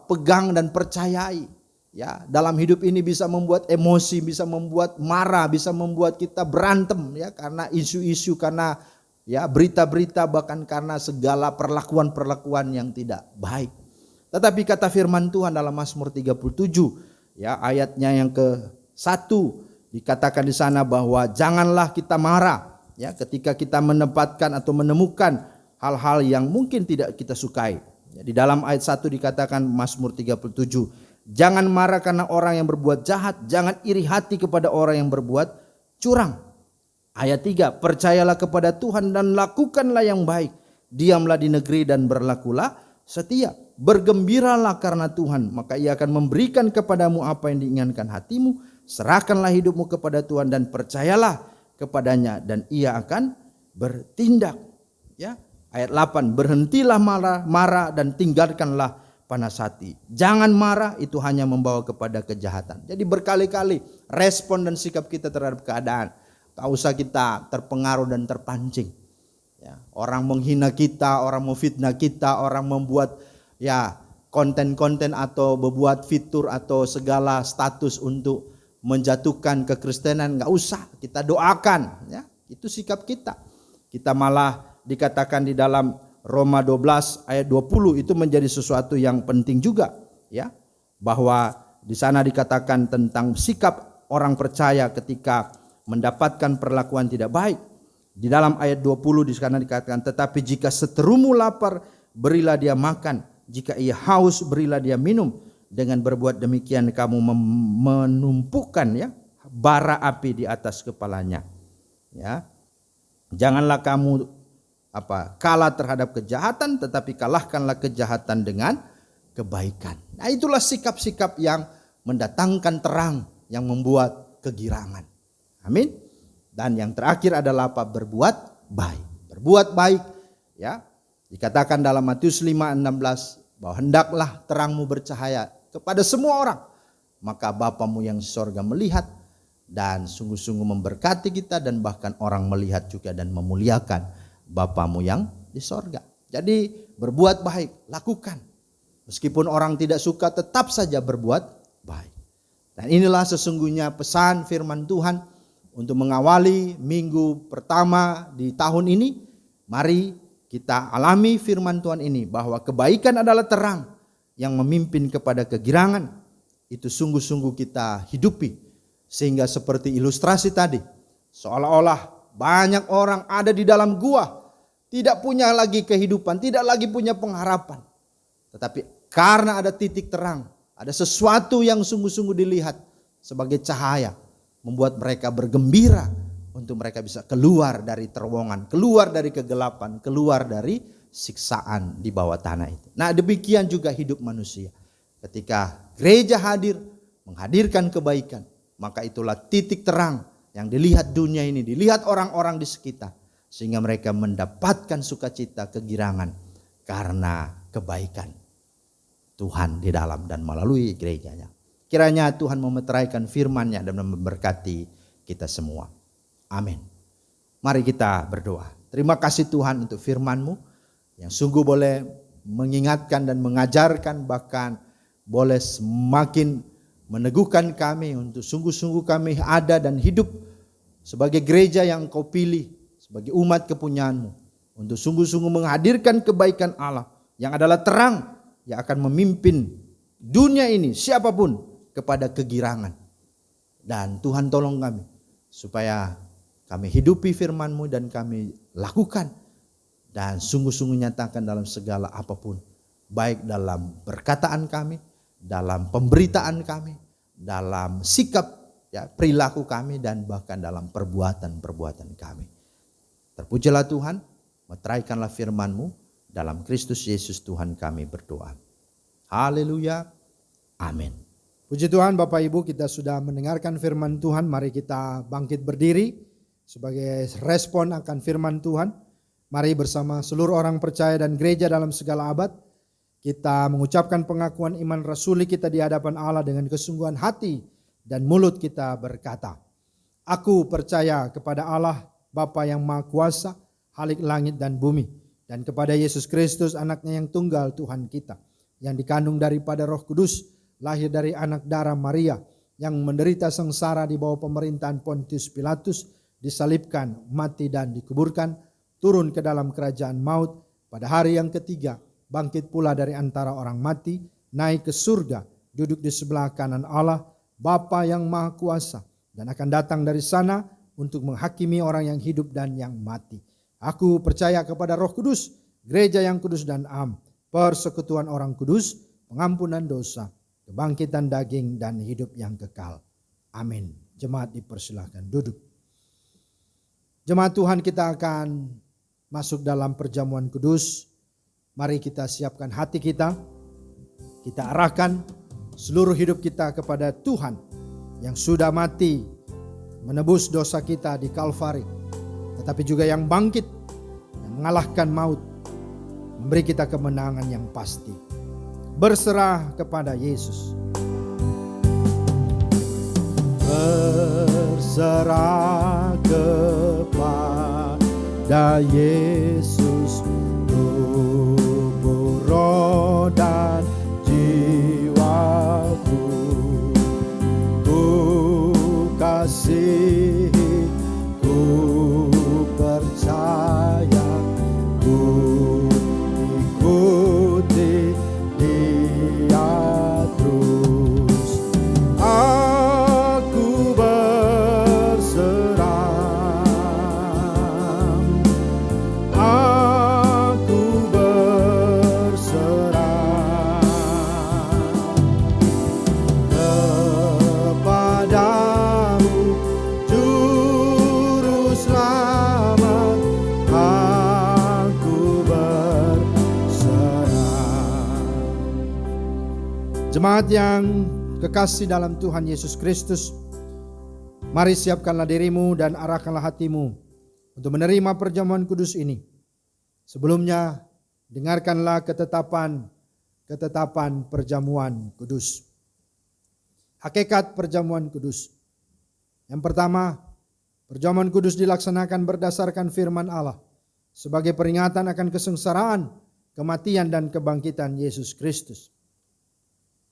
pegang dan percayai. Ya, dalam hidup ini bisa membuat emosi, bisa membuat marah, bisa membuat kita berantem, ya, karena isu-isu, karena ya berita-berita, bahkan karena segala perlakuan-perlakuan yang tidak baik. Tetapi kata firman Tuhan dalam Mazmur 37, ya, ayatnya yang ke-1 dikatakan di sana bahwa janganlah kita marah, ya, ketika kita menempatkan atau menemukan hal-hal yang mungkin tidak kita sukai. Ya, di dalam ayat 1 dikatakan Mazmur 37, jangan marah karena orang yang berbuat jahat, jangan iri hati kepada orang yang berbuat curang. Ayat 3, percayalah kepada Tuhan dan lakukanlah yang baik. Diamlah di negeri dan berlakulah setia. Bergembiralah karena Tuhan, maka Ia akan memberikan kepadamu apa yang diinginkan hatimu. Serahkanlah hidupmu kepada Tuhan dan percayalah kepadanya dan Ia akan bertindak. Ya, ayat 8, berhentilah marah dan tinggalkanlah panas hati. Jangan marah, itu hanya membawa kepada kejahatan. Jadi berkali-kali respon dan sikap kita terhadap keadaan. Tak usah kita terpengaruh dan terpancing. Ya, orang menghina kita, orang memfitnah kita, orang membuat ya konten-konten atau membuat fitur atau segala status untuk menjatuhkan kekristenan, nggak usah, kita doakan, ya. Itu sikap kita. Kita malah dikatakan di dalam Roma 12 ayat 20 itu menjadi sesuatu yang penting juga, ya. Bahwa di sana dikatakan tentang sikap orang percaya ketika mendapatkan perlakuan tidak baik. Di dalam ayat 20 di sana dikatakan, tetapi jika seterumu lapar, berilah dia makan, jika ia haus, berilah dia minum. Dengan berbuat demikian kamu menumpukan, ya, bara api di atas kepalanya. Ya. Janganlah kamu kalah terhadap kejahatan, tetapi kalahkanlah kejahatan dengan kebaikan. Nah, itulah sikap-sikap yang mendatangkan terang, yang membuat kegirangan. Amin. Dan yang terakhir adalah berbuat baik. Berbuat baik, ya. Dikatakan dalam Matius 5:16 bahwa hendaklah terangmu bercahaya kepada semua orang, maka Bapamu yang di sorga melihat dan sungguh-sungguh memberkati kita, dan bahkan orang melihat juga dan memuliakan Bapamu yang di sorga. Jadi berbuat baik, lakukan. Meskipun orang tidak suka, tetap saja berbuat baik. Dan inilah sesungguhnya pesan firman Tuhan untuk mengawali minggu pertama di tahun ini. Mari kita alami firman Tuhan ini, bahwa kebaikan adalah terang yang memimpin kepada kegirangan. Itu sungguh-sungguh kita hidupi. Sehingga seperti ilustrasi tadi, seolah-olah banyak orang ada di dalam gua, tidak punya lagi kehidupan, tidak lagi punya pengharapan. Tetapi karena ada titik terang, ada sesuatu yang sungguh-sungguh dilihat sebagai cahaya, membuat mereka bergembira untuk mereka bisa keluar dari terowongan, keluar dari kegelapan, keluar dari siksaan di bawah tanah itu. Nah, demikian juga hidup manusia. Ketika gereja hadir, menghadirkan kebaikan, maka itulah titik terang yang dilihat dunia ini, dilihat orang-orang di sekitar, sehingga mereka mendapatkan sukacita, kegirangan karena kebaikan Tuhan di dalam dan melalui gerejanya. Kiranya Tuhan memeteraikan firman-Nya dan memberkati kita semua. Amin. Mari kita berdoa. Terima kasih Tuhan untuk firman-Mu yang sungguh boleh mengingatkan dan mengajarkan, bahkan boleh semakin meneguhkan kami untuk sungguh-sungguh kami ada dan hidup sebagai gereja yang Kau pilih, sebagai umat kepunyaan-Mu, untuk sungguh-sungguh menghadirkan kebaikan Allah, yang adalah terang yang akan memimpin dunia ini siapapun kepada kegirangan. Dan Tuhan tolong kami supaya kami hidupi firman-Mu dan kami lakukan dan sungguh-sungguh nyatakan dalam segala apapun, baik dalam perkataan kami, dalam pemberitaan kami, dalam sikap perilaku kami, dan bahkan dalam perbuatan-perbuatan kami. Terpujilah Tuhan, meteraikanlah firman-Mu, dalam Kristus Yesus Tuhan kami berdoa. Haleluya, amin. Puji Tuhan, Bapak Ibu, kita sudah mendengarkan firman Tuhan. Mari kita bangkit berdiri sebagai respon akan firman Tuhan. Mari bersama seluruh orang percaya dan gereja dalam segala abad, kita mengucapkan pengakuan iman rasuli kita di hadapan Allah dengan kesungguhan hati dan mulut kita berkata, aku percaya kepada Allah Bapa yang Maha Kuasa, Khalik langit dan bumi, dan kepada Yesus Kristus anaknya yang tunggal Tuhan kita, yang dikandung daripada Roh Kudus, lahir dari anak darah Maria, yang menderita sengsara di bawah pemerintahan Pontius Pilatus, disalibkan, mati dan dikuburkan, turun ke dalam kerajaan maut, pada hari yang ketiga bangkit pula dari antara orang mati, naik ke surga, duduk di sebelah kanan Allah Bapa yang Maha Kuasa, dan akan datang dari sana untuk menghakimi orang yang hidup dan yang mati. Aku percaya kepada Roh Kudus, gereja yang kudus dan am, persekutuan orang kudus, pengampunan dosa, kebangkitan daging dan hidup yang kekal. Amin. Jemaat dipersilahkan duduk. Jemaat Tuhan, kita akan masuk dalam perjamuan kudus. Mari kita siapkan hati kita. Kita arahkan seluruh hidup kita kepada Tuhan yang sudah mati menebus dosa kita di Kalvari, tetapi juga yang bangkit, yang mengalahkan maut, memberi kita kemenangan yang pasti. Berserah kepada Yesus. Berserah kepada Yesus, tubuh, roh dan jiwaku. Ku kasihi, ku percaya, ku ikuti Dia terus. Aku berserah, aku berserah kepadamu, Juru Selamat. Aku berserah. Jemaat yang kekasih dalam Tuhan Yesus Kristus, mari siapkanlah dirimu dan arahkanlah hatimu untuk menerima perjamuan kudus ini. Sebelumnya, dengarkanlah ketetapan perjamuan kudus. Hakikat perjamuan kudus. Yang pertama, perjamuan kudus dilaksanakan berdasarkan firman Allah sebagai peringatan akan kesengsaraan, kematian dan kebangkitan Yesus Kristus.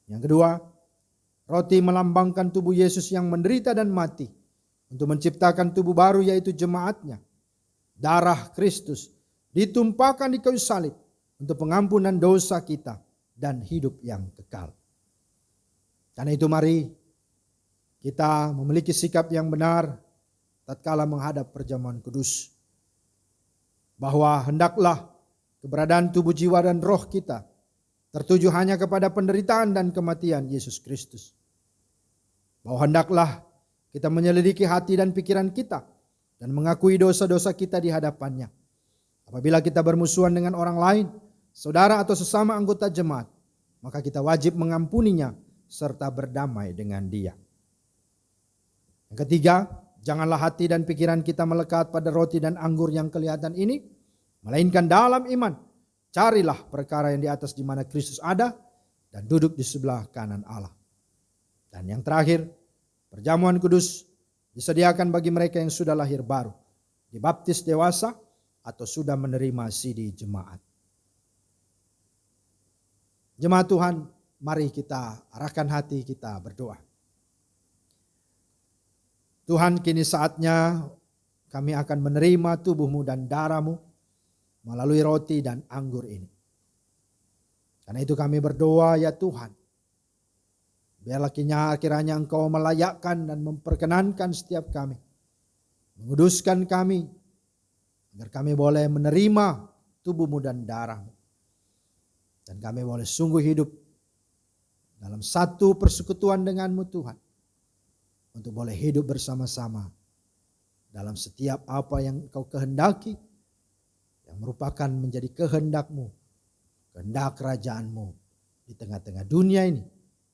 Yang kedua, roti melambangkan tubuh Yesus yang menderita dan mati untuk menciptakan tubuh baru, yaitu jemaatnya. Darah Kristus ditumpahkan di kayu salib untuk pengampunan dosa kita dan hidup yang kekal. Karena itu mari kita memiliki sikap yang benar tatkala menghadap perjamuan kudus, bahwa hendaklah keberadaan tubuh, jiwa dan roh kita tertuju hanya kepada penderitaan dan kematian Yesus Kristus. Bahwa hendaklah kita menyelidiki hati dan pikiran kita dan mengakui dosa-dosa kita di hadapannya. Apabila kita bermusuhan dengan orang lain, saudara atau sesama anggota jemaat, maka kita wajib mengampuninya serta berdamai dengan dia. Yang ketiga, janganlah hati dan pikiran kita melekat pada roti dan anggur yang kelihatan ini, melainkan dalam iman carilah perkara yang di atas di mana Kristus ada dan duduk di sebelah kanan Allah. Dan yang terakhir, perjamuan kudus disediakan bagi mereka yang sudah lahir baru, dibaptis dewasa, atau sudah menerima sidi jemaat. Jemaat Tuhan, mari kita arahkan hati kita berdoa. Tuhan, kini saatnya kami akan menerima tubuh-Mu dan darah-Mu melalui roti dan anggur ini. Karena itu kami berdoa ya Tuhan, biarlah kiranya Engkau melayakkan dan memperkenankan setiap kami, menguduskan kami, agar kami boleh menerima tubuh-Mu dan darah-Mu. Dan kami boleh sungguh hidup dalam satu persekutuan dengan-Mu Tuhan, untuk boleh hidup bersama-sama dalam setiap apa yang Engkau kehendaki, yang merupakan menjadi kehendak-Mu, kehendak kerajaan-Mu di tengah-tengah dunia ini,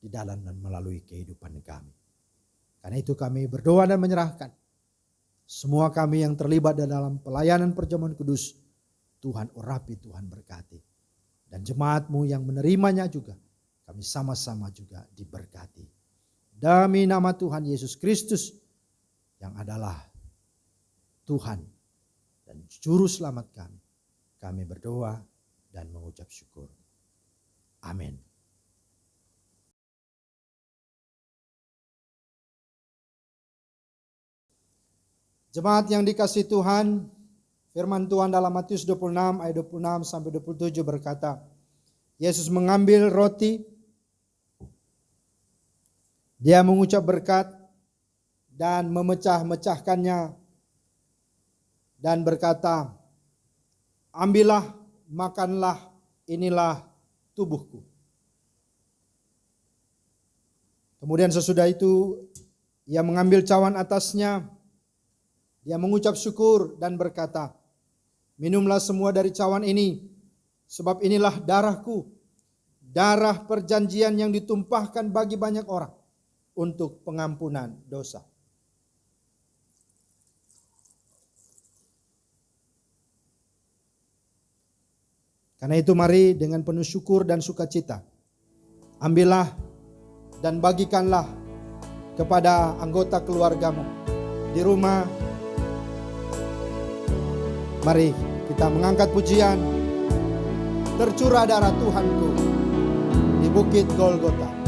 di dalam dan melalui kehidupan kami. Karena itu kami berdoa dan menyerahkan semua kami yang terlibat dalam pelayanan perjamuan kudus. Tuhan urapi, Tuhan berkati. Dan jemaat-Mu yang menerimanya juga, kami sama-sama juga diberkati. Demi nama Tuhan Yesus Kristus yang adalah Tuhan dan Juru Selamat kami berdoa dan mengucap syukur. Amin. Jemaat yang dikasihi Tuhan, firman Tuhan dalam Matius 26 ayat 26 sampai 27 berkata, Yesus mengambil roti, Dia mengucap berkat dan memecah-mecahkannya dan berkata, ambillah, makanlah, inilah tubuhku. Kemudian sesudah itu Ia mengambil cawan atasnya, Dia mengucap syukur dan berkata, minumlah semua dari cawan ini, sebab inilah darahku, darah perjanjian yang ditumpahkan bagi banyak orang untuk pengampunan dosa. Karena itu mari dengan penuh syukur dan sukacita, ambillah dan bagikanlah kepada anggota keluargamu di rumah. Mari kita mengangkat pujian, tercurah darah Tuhanku di bukit Golgota.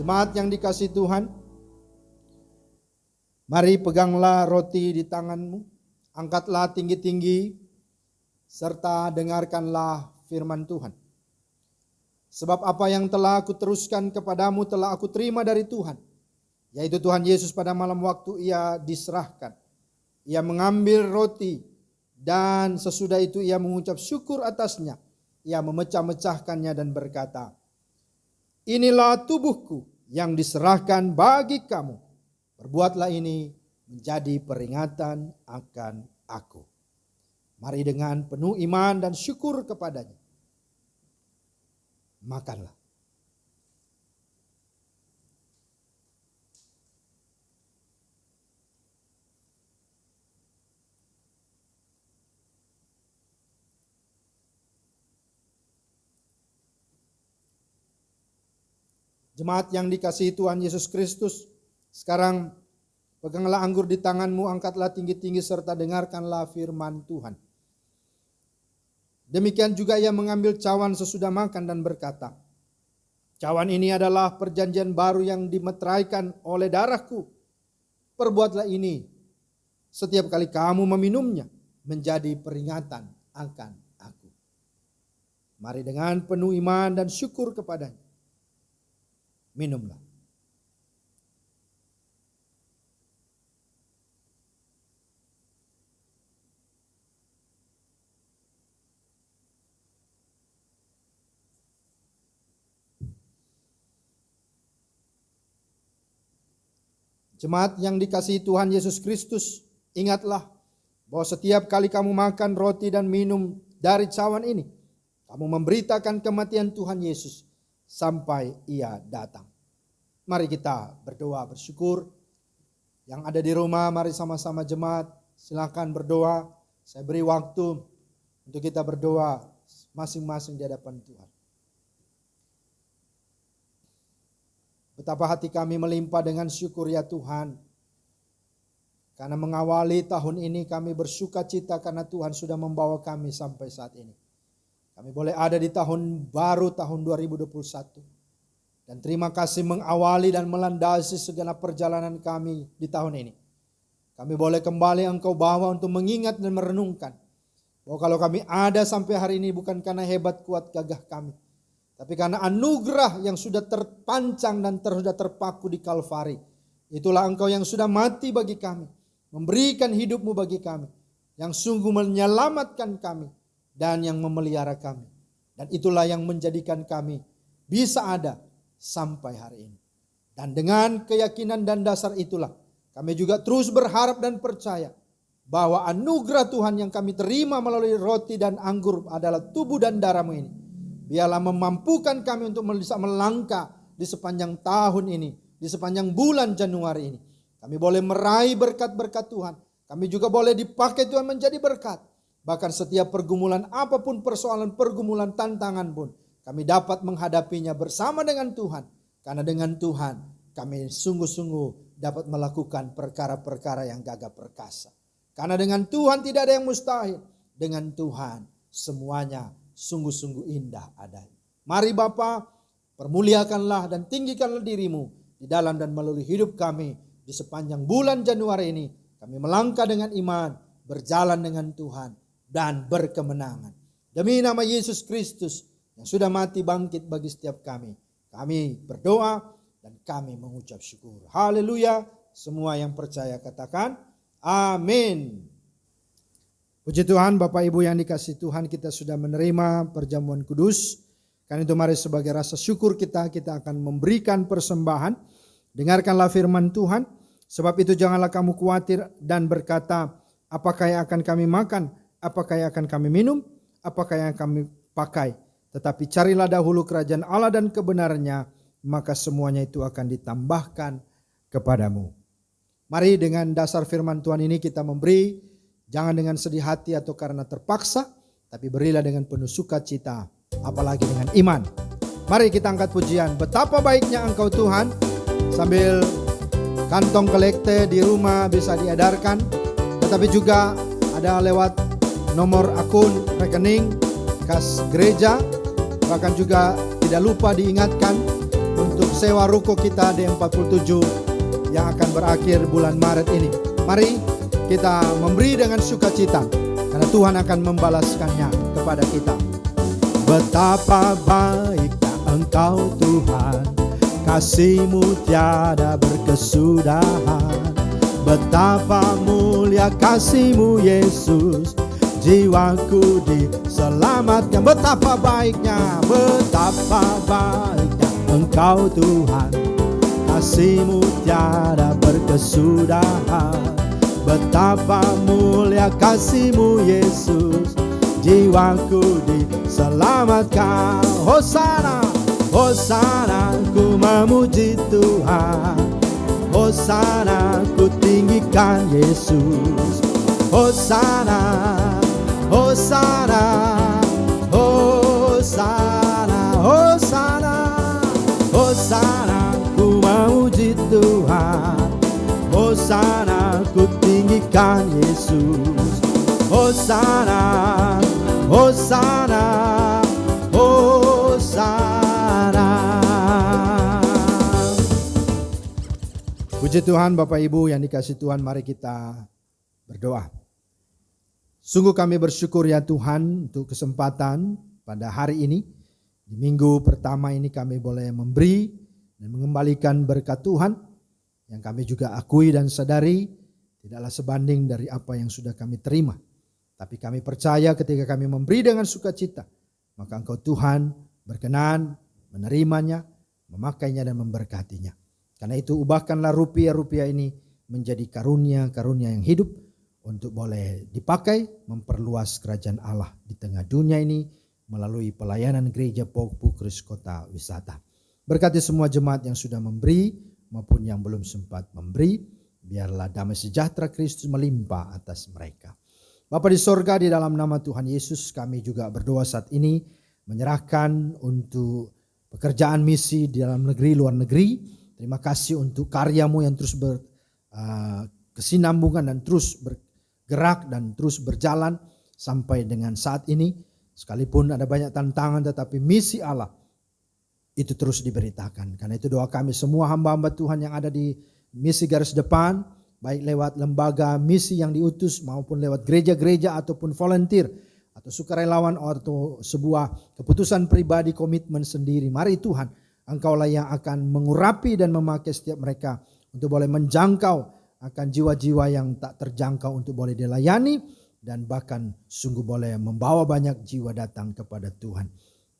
Jemaat yang dikasihi Tuhan, mari peganglah roti di tanganmu, angkatlah tinggi-tinggi, serta dengarkanlah firman Tuhan. Sebab apa yang telah aku teruskan kepadamu telah aku terima dari Tuhan, yaitu Tuhan Yesus pada malam waktu Ia diserahkan. Ia mengambil roti dan sesudah itu Ia mengucap syukur atasnya. Ia memecah-mecahkannya dan berkata, inilah tubuhku yang diserahkan bagi kamu. Perbuatlah ini menjadi peringatan akan aku. Mari dengan penuh iman dan syukur kepadanya, makanlah. Jemaat yang dikasihi Tuhan Yesus Kristus, sekarang peganglah anggur di tanganmu, angkatlah tinggi-tinggi serta dengarkanlah firman Tuhan. Demikian juga Ia mengambil cawan sesudah makan dan berkata, cawan ini adalah perjanjian baru yang dimeteraikan oleh darahku. Perbuatlah ini setiap kali kamu meminumnya menjadi peringatan akan aku. Mari dengan penuh iman dan syukur kepadanya, minumlah. Jemaat yang dikasihi Tuhan Yesus Kristus, ingatlah bahwa setiap kali kamu makan roti dan minum dari cawan ini, kamu memberitakan kematian Tuhan Yesus sampai Ia datang. Mari kita berdoa bersyukur. Yang ada di rumah, mari sama-sama jemaat, silakan berdoa. Saya beri waktu untuk kita berdoa masing-masing di hadapan Tuhan. Betapa hati kami melimpah dengan syukur ya Tuhan. Karena mengawali tahun ini kami bersuka cita karena Tuhan sudah membawa kami sampai saat ini. Kami boleh ada di tahun baru tahun 2021. Dan terima kasih mengawali dan melandasi segenap perjalanan kami di tahun ini. Kami boleh kembali Engkau bawa untuk mengingat dan merenungkan. Bahwa kalau kami ada sampai hari ini bukan karena hebat kuat gagah kami. Tapi karena anugerah yang sudah terpancang dan sudah terpaku di Kalvari. Itulah Engkau yang sudah mati bagi kami. Memberikan hidupmu bagi kami. Yang sungguh menyelamatkan kami. Dan yang memelihara kami. Dan itulah yang menjadikan kami bisa ada sampai hari ini. Dan dengan keyakinan dan dasar itulah kami juga terus berharap dan percaya bahwa anugerah Tuhan yang kami terima melalui roti dan anggur adalah tubuh dan darah-Mu ini. Biarlah memampukan kami untuk bisa melangkah di sepanjang tahun ini, di sepanjang bulan Januari ini. Kami boleh meraih berkat-berkat Tuhan. Kami juga boleh dipakai Tuhan menjadi berkat. Bahkan setiap pergumulan apapun, persoalan pergumulan tantangan pun, kami dapat menghadapinya bersama dengan Tuhan. Karena dengan Tuhan kami sungguh-sungguh dapat melakukan perkara-perkara yang gagah perkasa. Karena dengan Tuhan tidak ada yang mustahil. Dengan Tuhan semuanya sungguh-sungguh indah adanya. Mari Bapa, permuliakanlah dan tinggikanlah dirimu di dalam dan melalui hidup kami. Di sepanjang bulan Januari ini kami melangkah dengan iman, berjalan dengan Tuhan dan berkemenangan. Demi nama Yesus Kristus yang sudah mati bangkit bagi setiap kami. Kami berdoa dan kami mengucap syukur. Haleluya. Semua yang percaya katakan amin. Puji Tuhan, Bapak Ibu yang dikasihi Tuhan, kita sudah menerima perjamuan kudus. Karena itu mari sebagai rasa syukur kita akan memberikan persembahan. Dengarkanlah firman Tuhan. Sebab itu janganlah kamu khawatir dan berkata, apakah yang akan kami makan? Apakah yang akan kami minum? Apakah yang kami pakai? Tetapi carilah dahulu kerajaan Allah dan kebenarannya, maka semuanya itu akan ditambahkan kepadamu. Mari dengan dasar firman Tuhan ini kita memberi, jangan dengan sedih hati atau karena terpaksa, tapi berilah dengan penuh sukacita, apalagi dengan iman. Mari kita angkat pujian, betapa baiknya Engkau Tuhan, sambil kantong kolekte di rumah bisa diedarkan, tetapi juga ada lewat nomor akun rekening kas gereja. Bahkan juga tidak lupa diingatkan untuk sewa ruko kita D47 yang akan berakhir bulan Maret ini. Mari kita memberi dengan sukacita karena Tuhan akan membalaskannya kepada kita. Betapa baiknya Engkau Tuhan, kasih-Mu tiada berkesudahan. Betapa mulia kasih-Mu Yesus, jiwaku diselamatkan. Betapa baiknya Engkau Tuhan, kasih-Mu tiada berkesudahan. Betapa mulia kasih-Mu Yesus, jiwaku diselamatkan. Hosana, Hosana, ku memuji Tuhan. Hosana, ku tinggikan Yesus. Hosana, Hosana, Hosana, Hosana, Hosana, ku memuji Tuhan. Hosana, ku tinggikan Yesus. Hosana, Hosana, Hosana. Puji Tuhan, Bapak Ibu yang dikasihi Tuhan, mari kita berdoa. Sungguh kami bersyukur ya Tuhan untuk kesempatan pada hari ini. Di minggu pertama ini kami boleh memberi dan mengembalikan berkat Tuhan yang kami juga akui dan sadari tidaklah sebanding dari apa yang sudah kami terima. Tapi kami percaya ketika kami memberi dengan sukacita, maka Engkau Tuhan berkenan menerimanya, memakainya dan memberkatinya. Karena itu ubahkanlah rupiah-rupiah ini menjadi karunia-karunia yang hidup untuk boleh dipakai memperluas kerajaan Allah di tengah dunia ini melalui pelayanan gereja Pokpukris Kota Wisata. Berkati semua jemaat yang sudah memberi maupun yang belum sempat memberi, biarlah damai sejahtera Kristus melimpah atas mereka. Bapa di sorga, di dalam nama Tuhan Yesus kami juga berdoa saat ini menyerahkan untuk pekerjaan misi di dalam negeri, luar negeri. Terima kasih untuk karyamu yang terus berkesinambungan dan terus bergerak dan terus berjalan sampai dengan saat ini. Sekalipun ada banyak tantangan, tetapi misi Allah itu terus diberitakan. Karena itu doa kami semua hamba-hamba Tuhan yang ada di misi garis depan, baik lewat lembaga misi yang diutus maupun lewat gereja-gereja ataupun volunteer atau sukarelawan atau sebuah keputusan pribadi, komitmen sendiri. Mari Tuhan, Engkaulah yang akan mengurapi dan memakai setiap mereka untuk boleh menjangkau akan jiwa-jiwa yang tak terjangkau untuk boleh dilayani dan bahkan sungguh boleh membawa banyak jiwa datang kepada Tuhan.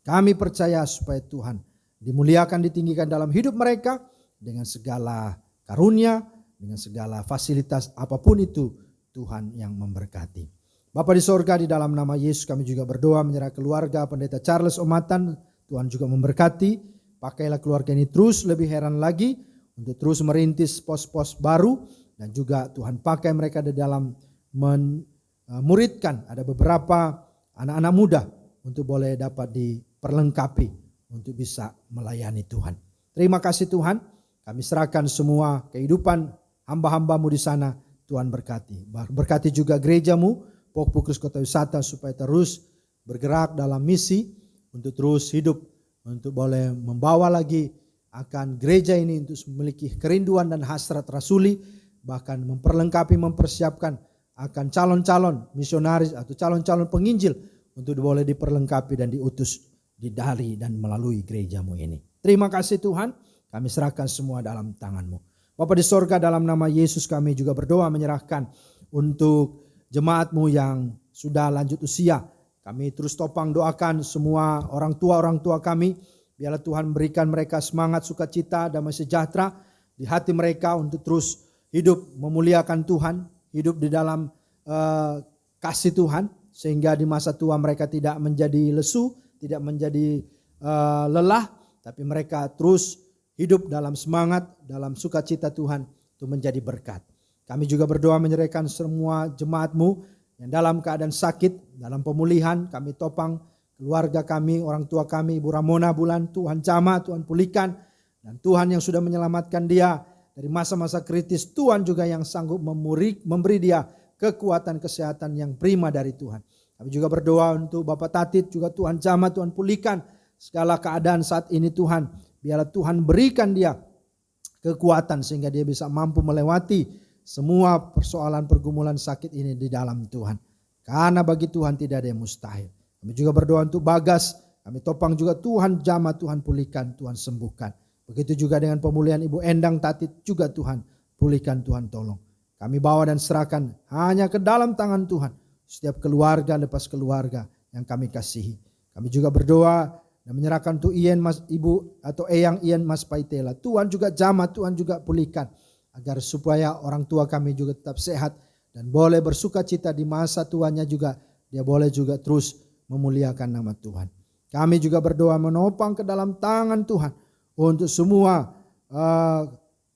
Kami percaya supaya Tuhan dimuliakan, ditinggikan dalam hidup mereka dengan segala karunia, dengan segala fasilitas apapun itu Tuhan yang memberkati. Bapa di sorga, di dalam nama Yesus kami juga berdoa menyerah keluarga Pendeta Charles Omatan. Tuhan juga memberkati. Pakailah keluarga ini terus lebih heran lagi untuk terus merintis pos-pos baru. Dan juga Tuhan pakai mereka di dalam memuridkan. Ada beberapa anak-anak muda untuk boleh dapat diperlengkapi untuk bisa melayani Tuhan. Terima kasih Tuhan. Kami serahkan semua kehidupan hamba-hambamu di sana. Tuhan berkati. Berkati juga gerejamu, Pokpukris Kota Wisata, supaya terus bergerak dalam misi untuk terus hidup, untuk boleh membawa lagi akan gereja ini untuk memiliki kerinduan dan hasrat rasuli, bahkan memperlengkapi, mempersiapkan akan calon-calon misionaris atau calon-calon penginjil untuk boleh diperlengkapi dan diutus dari dan melalui gerejamu ini. Terima kasih Tuhan, kami serahkan semua dalam tangan-Mu. Bapa di sorga, dalam nama Yesus kami juga berdoa menyerahkan untuk jemaat-Mu yang sudah lanjut usia. Kami terus topang doakan semua orang tua kami. Biarlah Tuhan berikan mereka semangat, sukacita, damai sejahtera di hati mereka untuk terus hidup memuliakan Tuhan, hidup di dalam kasih Tuhan, sehingga di masa tua mereka tidak menjadi lesu, tidak menjadi lelah, tapi mereka terus hidup dalam semangat, dalam sukacita Tuhan untuk menjadi berkat. Kami juga berdoa menyerahkan semua jemaat-Mu yang dalam keadaan sakit, dalam pemulihan. Kami topang keluarga kami, orang tua kami, Ibu Ramona Bulan, Tuhan jamah, Tuhan pulihkan. Dan Tuhan yang sudah menyelamatkan dia dari masa-masa kritis, Tuhan juga yang sanggup memberi dia kekuatan kesehatan yang prima dari Tuhan. Kami juga berdoa untuk Bapak Tatit, juga Tuhan jamah, Tuhan pulihkan segala keadaan saat ini Tuhan. Biarlah Tuhan berikan dia kekuatan sehingga dia bisa mampu melewati semua persoalan pergumulan sakit ini di dalam Tuhan. Karena bagi Tuhan tidak ada yang mustahil. Kami juga berdoa untuk Bagas. Kami topang juga Tuhan jamah, Tuhan pulihkan, Tuhan sembuhkan. Begitu juga dengan pemulihan Ibu Endang Tatit juga Tuhan pulihkan, Tuhan tolong. Kami bawa dan serahkan hanya ke dalam tangan Tuhan. Setiap keluarga lepas keluarga yang kami kasihi. Kami juga berdoa dan menyerahkan untuk Ian Mas Ibu atau Eyang Ian Mas Paitela. Tuhan juga jamah, Tuhan juga pulihkan. Agar supaya orang tua kami juga tetap sehat dan boleh bersuka cita di masa tuanya juga. Dia boleh juga terus memuliakan nama Tuhan. Kami juga berdoa menopang ke dalam tangan Tuhan untuk semua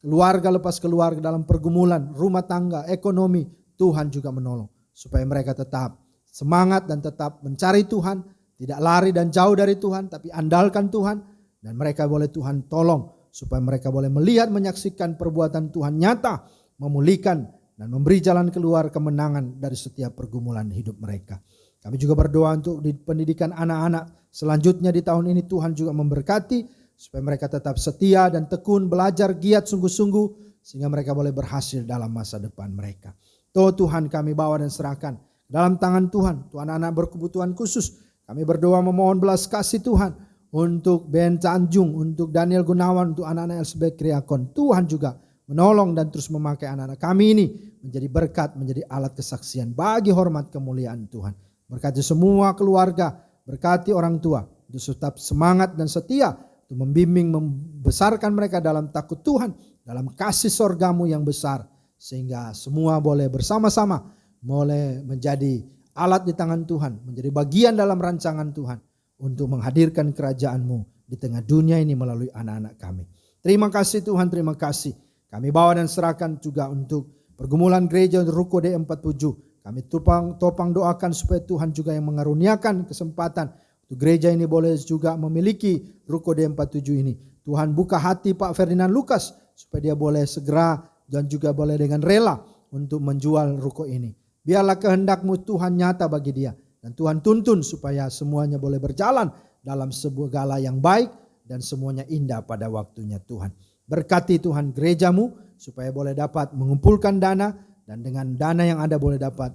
keluarga lepas keluarga dalam pergumulan, rumah tangga, ekonomi. Tuhan juga menolong supaya mereka tetap semangat dan tetap mencari Tuhan. Tidak lari dan jauh dari Tuhan, tapi andalkan Tuhan. Dan mereka boleh Tuhan tolong supaya mereka boleh melihat, menyaksikan perbuatan Tuhan nyata, memulihkan dan memberi jalan keluar kemenangan dari setiap pergumulan hidup mereka. Kami juga berdoa untuk pendidikan anak-anak selanjutnya di tahun ini. Tuhan juga memberkati supaya mereka tetap setia dan tekun, belajar giat sungguh-sungguh sehingga mereka boleh berhasil dalam masa depan mereka. Tuhan kami bawa dan serahkan dalam tangan Tuhan. Tuhan anak berkebutuhan khusus. Kami berdoa memohon belas kasih Tuhan untuk Ben Tanjung, untuk Daniel Gunawan, untuk anak-anak LSB Kriakon. Tuhan juga menolong dan terus memakai anak-anak kami ini menjadi berkat, menjadi alat kesaksian bagi hormat kemuliaan Tuhan. Berkati semua keluarga, berkati orang tua untuk tetap semangat dan setia untuk membimbing, membesarkan mereka dalam takut Tuhan dalam kasih sorgamu yang besar, sehingga semua boleh bersama-sama boleh menjadi alat di tangan Tuhan, menjadi bagian dalam rancangan Tuhan untuk menghadirkan kerajaan-Mu di tengah dunia ini melalui anak-anak kami. Terima kasih Tuhan, terima kasih. Kami bawa dan serahkan juga untuk pergumulan gereja Ruko D47. Kami topang doakan supaya Tuhan juga yang mengaruniakan kesempatan untuk gereja ini boleh juga memiliki Ruko D47 ini. Tuhan buka hati Pak Ferdinand Lucas supaya dia boleh segera dan juga boleh dengan rela untuk menjual ruko ini. Biarlah kehendak-Mu Tuhan nyata bagi dia. Dan Tuhan tuntun supaya semuanya boleh berjalan dalam segala yang baik dan semuanya indah pada waktunya Tuhan. Berkati Tuhan gereja-Mu supaya boleh dapat mengumpulkan dana dan dengan dana yang ada boleh dapat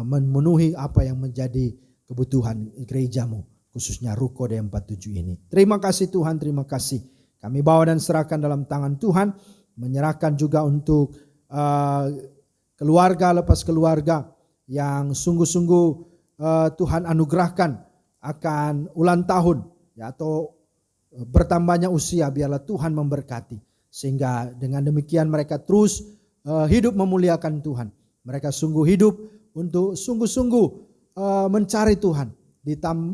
memenuhi apa yang menjadi kebutuhan gereja-Mu, khususnya Ruko D47 ini. Terima kasih Tuhan, terima kasih. Kami bawa dan serahkan dalam tangan Tuhan, menyerahkan juga untuk keluarga lepas keluarga yang sungguh-sungguh Tuhan anugerahkan akan ulang tahun ya, atau bertambahnya usia. Biarlah Tuhan memberkati sehingga dengan demikian mereka terus hidup memuliakan Tuhan. Mereka sungguh hidup untuk sungguh-sungguh mencari Tuhan.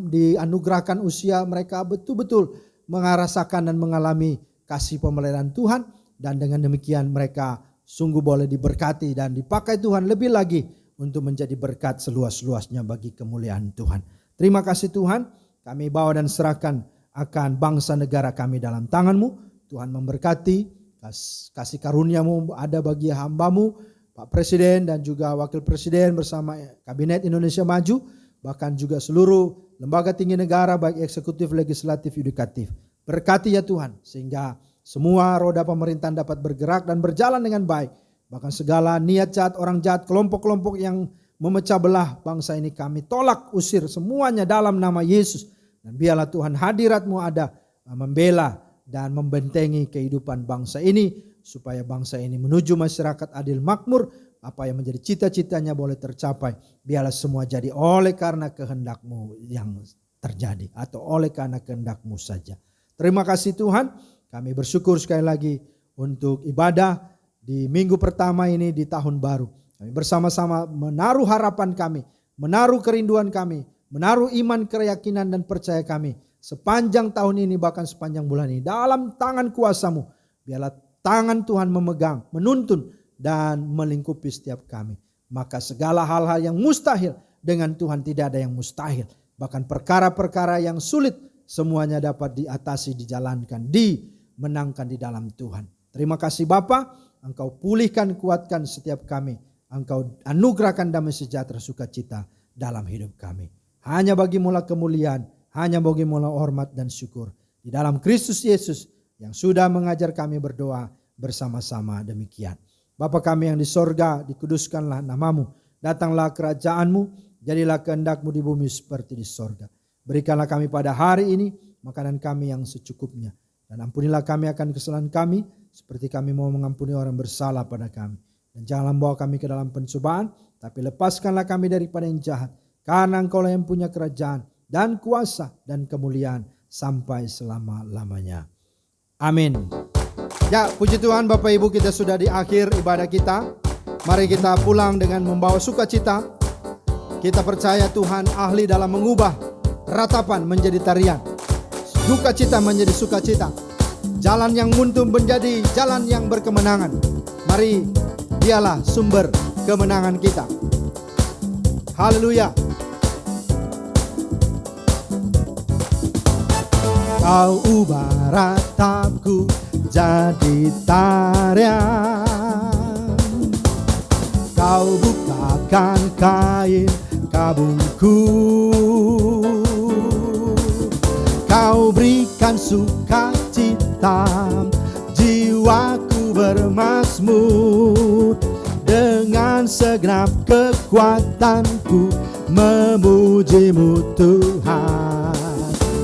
Dianugerahkan usia mereka betul-betul merasakan dan mengalami kasih pemeliharaan Tuhan, dan dengan demikian mereka sungguh boleh diberkati dan dipakai Tuhan lebih lagi untuk menjadi berkat seluas-luasnya bagi kemuliaan Tuhan. Terima kasih Tuhan, kami bawa dan serahkan akan bangsa negara kami dalam tangan-Mu. Tuhan memberkati, kasih karunia-Mu ada bagi hamba-Mu, Pak Presiden dan juga Wakil Presiden bersama Kabinet Indonesia Maju, bahkan juga seluruh lembaga tinggi negara baik eksekutif, legislatif, yudikatif. Berkati ya Tuhan, sehingga semua roda pemerintahan dapat bergerak dan berjalan dengan baik. Bahkan segala niat jahat, orang jahat, kelompok-kelompok yang memecah belah bangsa ini kami tolak, usir semuanya dalam nama Yesus. Dan biarlah Tuhan hadirat-Mu ada membela dan membentengi kehidupan bangsa ini, supaya bangsa ini menuju masyarakat adil makmur. Apa yang menjadi cita-citanya boleh tercapai. Biarlah semua jadi oleh karena kehendak-Mu yang terjadi, atau oleh karena kehendak-Mu saja. Terima kasih Tuhan, kami bersyukur sekali lagi untuk ibadah di minggu pertama ini di tahun baru. Kami bersama-sama menaruh harapan kami, menaruh kerinduan kami, menaruh iman, keyakinan dan percaya kami sepanjang tahun ini, bahkan sepanjang bulan ini dalam tangan kuasa-Mu. Biarlah tangan Tuhan memegang, menuntun dan melingkupi setiap kami. Maka segala hal-hal yang mustahil dengan Tuhan tidak ada yang mustahil. Bahkan perkara-perkara yang sulit semuanya dapat diatasi, dijalankan, dimenangkan di dalam Tuhan. Terima kasih Bapa, Engkau pulihkan, kuatkan setiap kami. Engkau anugerahkan damai sejahtera, sukacita dalam hidup kami. Hanya bagi-Mu lah kemuliaan, hanya bagi-Mu lah hormat dan syukur. Di dalam Kristus Yesus yang sudah mengajar kami berdoa bersama-sama demikian. Bapa kami yang di sorga, dikuduskanlah nama-Mu. Datanglah kerajaan-Mu, jadilah kehendak-Mu di bumi seperti di sorga. Berikanlah kami pada hari ini makanan kami yang secukupnya. Dan ampunilah kami akan kesalahan kami, seperti kami mau mengampuni orang bersalah pada kami. Dan janganlah membawa kami ke dalam pencobaan, tapi lepaskanlah kami daripada yang jahat. Karena Engkau lah yang punya kerajaan dan kuasa dan kemuliaan sampai selama-lamanya. Amin. Ya, puji Tuhan Bapak Ibu, kita sudah di akhir ibadah kita. Mari kita pulang dengan membawa sukacita. Kita percaya Tuhan ahli dalam mengubah ratapan menjadi tarian, sukacita menjadi sukacita, jalan yang buntu menjadi jalan yang berkemenangan. Mari, Dialah sumber kemenangan kita. Haleluya. Kau ubah ratapku jadi tarian, Kau bukakan kain kabungku, Kau berikan sukacita, jiwaku bermazmur. Dengan segenap kekuatanku memuji-Mu Tuhan.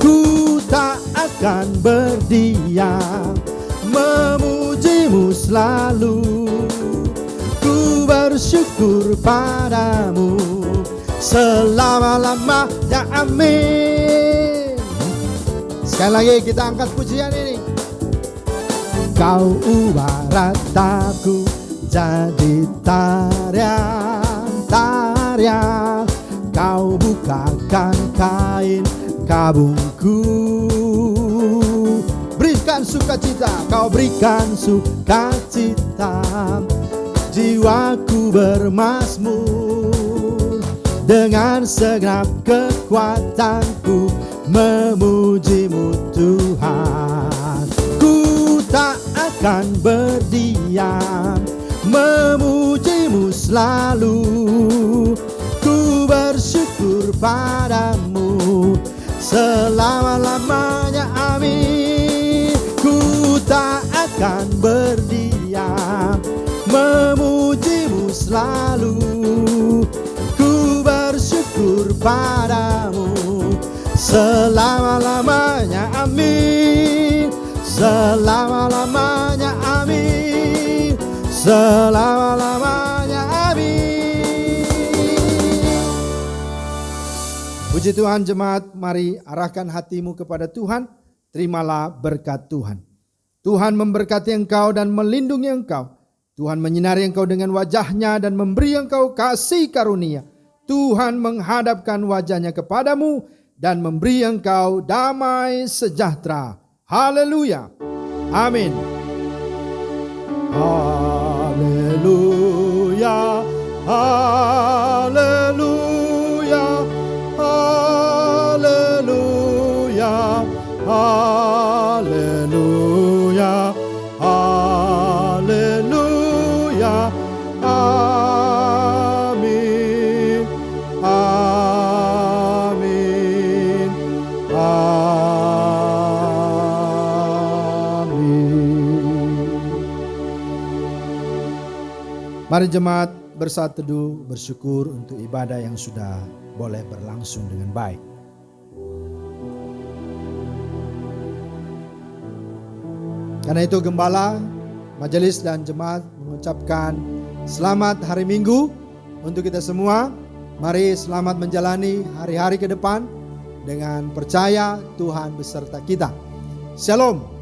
Ku tak akan berdiam, memuji-Mu selalu. Ku bersyukur padamu selama-lamanya, amin. Sekali lagi kita angkat pujian ini. Kau ubah rataku jadi tarian. Kau bukakan kain kabungku. Berikan sukacita, kau berikan sukacita. Jiwaku bermazmur, dengan segenap kekuatanku memuji-Mu Tuhan. Ku tak akan berdiam, memuji-Mu selalu. Ku bersyukur padamu selama-lamanya, amin. Ku tak akan berdiam, memuji-Mu selalu. Ku bersyukur padamu selama-lamanya, amin. Selama-lamanya, amin. Selama-lamanya, amin. Puji Tuhan jemaat, mari arahkan hatimu kepada Tuhan. Terimalah berkat Tuhan. Tuhan memberkati engkau dan melindungi engkau. Tuhan menyinari engkau dengan wajah-Nya dan memberi engkau kasih karunia. Tuhan menghadapkan wajah-Nya kepadamu dan memberi engkau damai sejahtera. Haleluya. Amin. Haleluya. Haleluya. Haleluya. Haleluya. Haleluya. Amin. Amin. Amin. Mari jemaat bersaat teduh bersyukur untuk ibadah yang sudah boleh berlangsung dengan baik. Karena itu gembala, majelis dan jemaat mengucapkan selamat hari Minggu untuk kita semua. Mari selamat menjalani hari-hari ke depan dengan percaya Tuhan beserta kita. Shalom.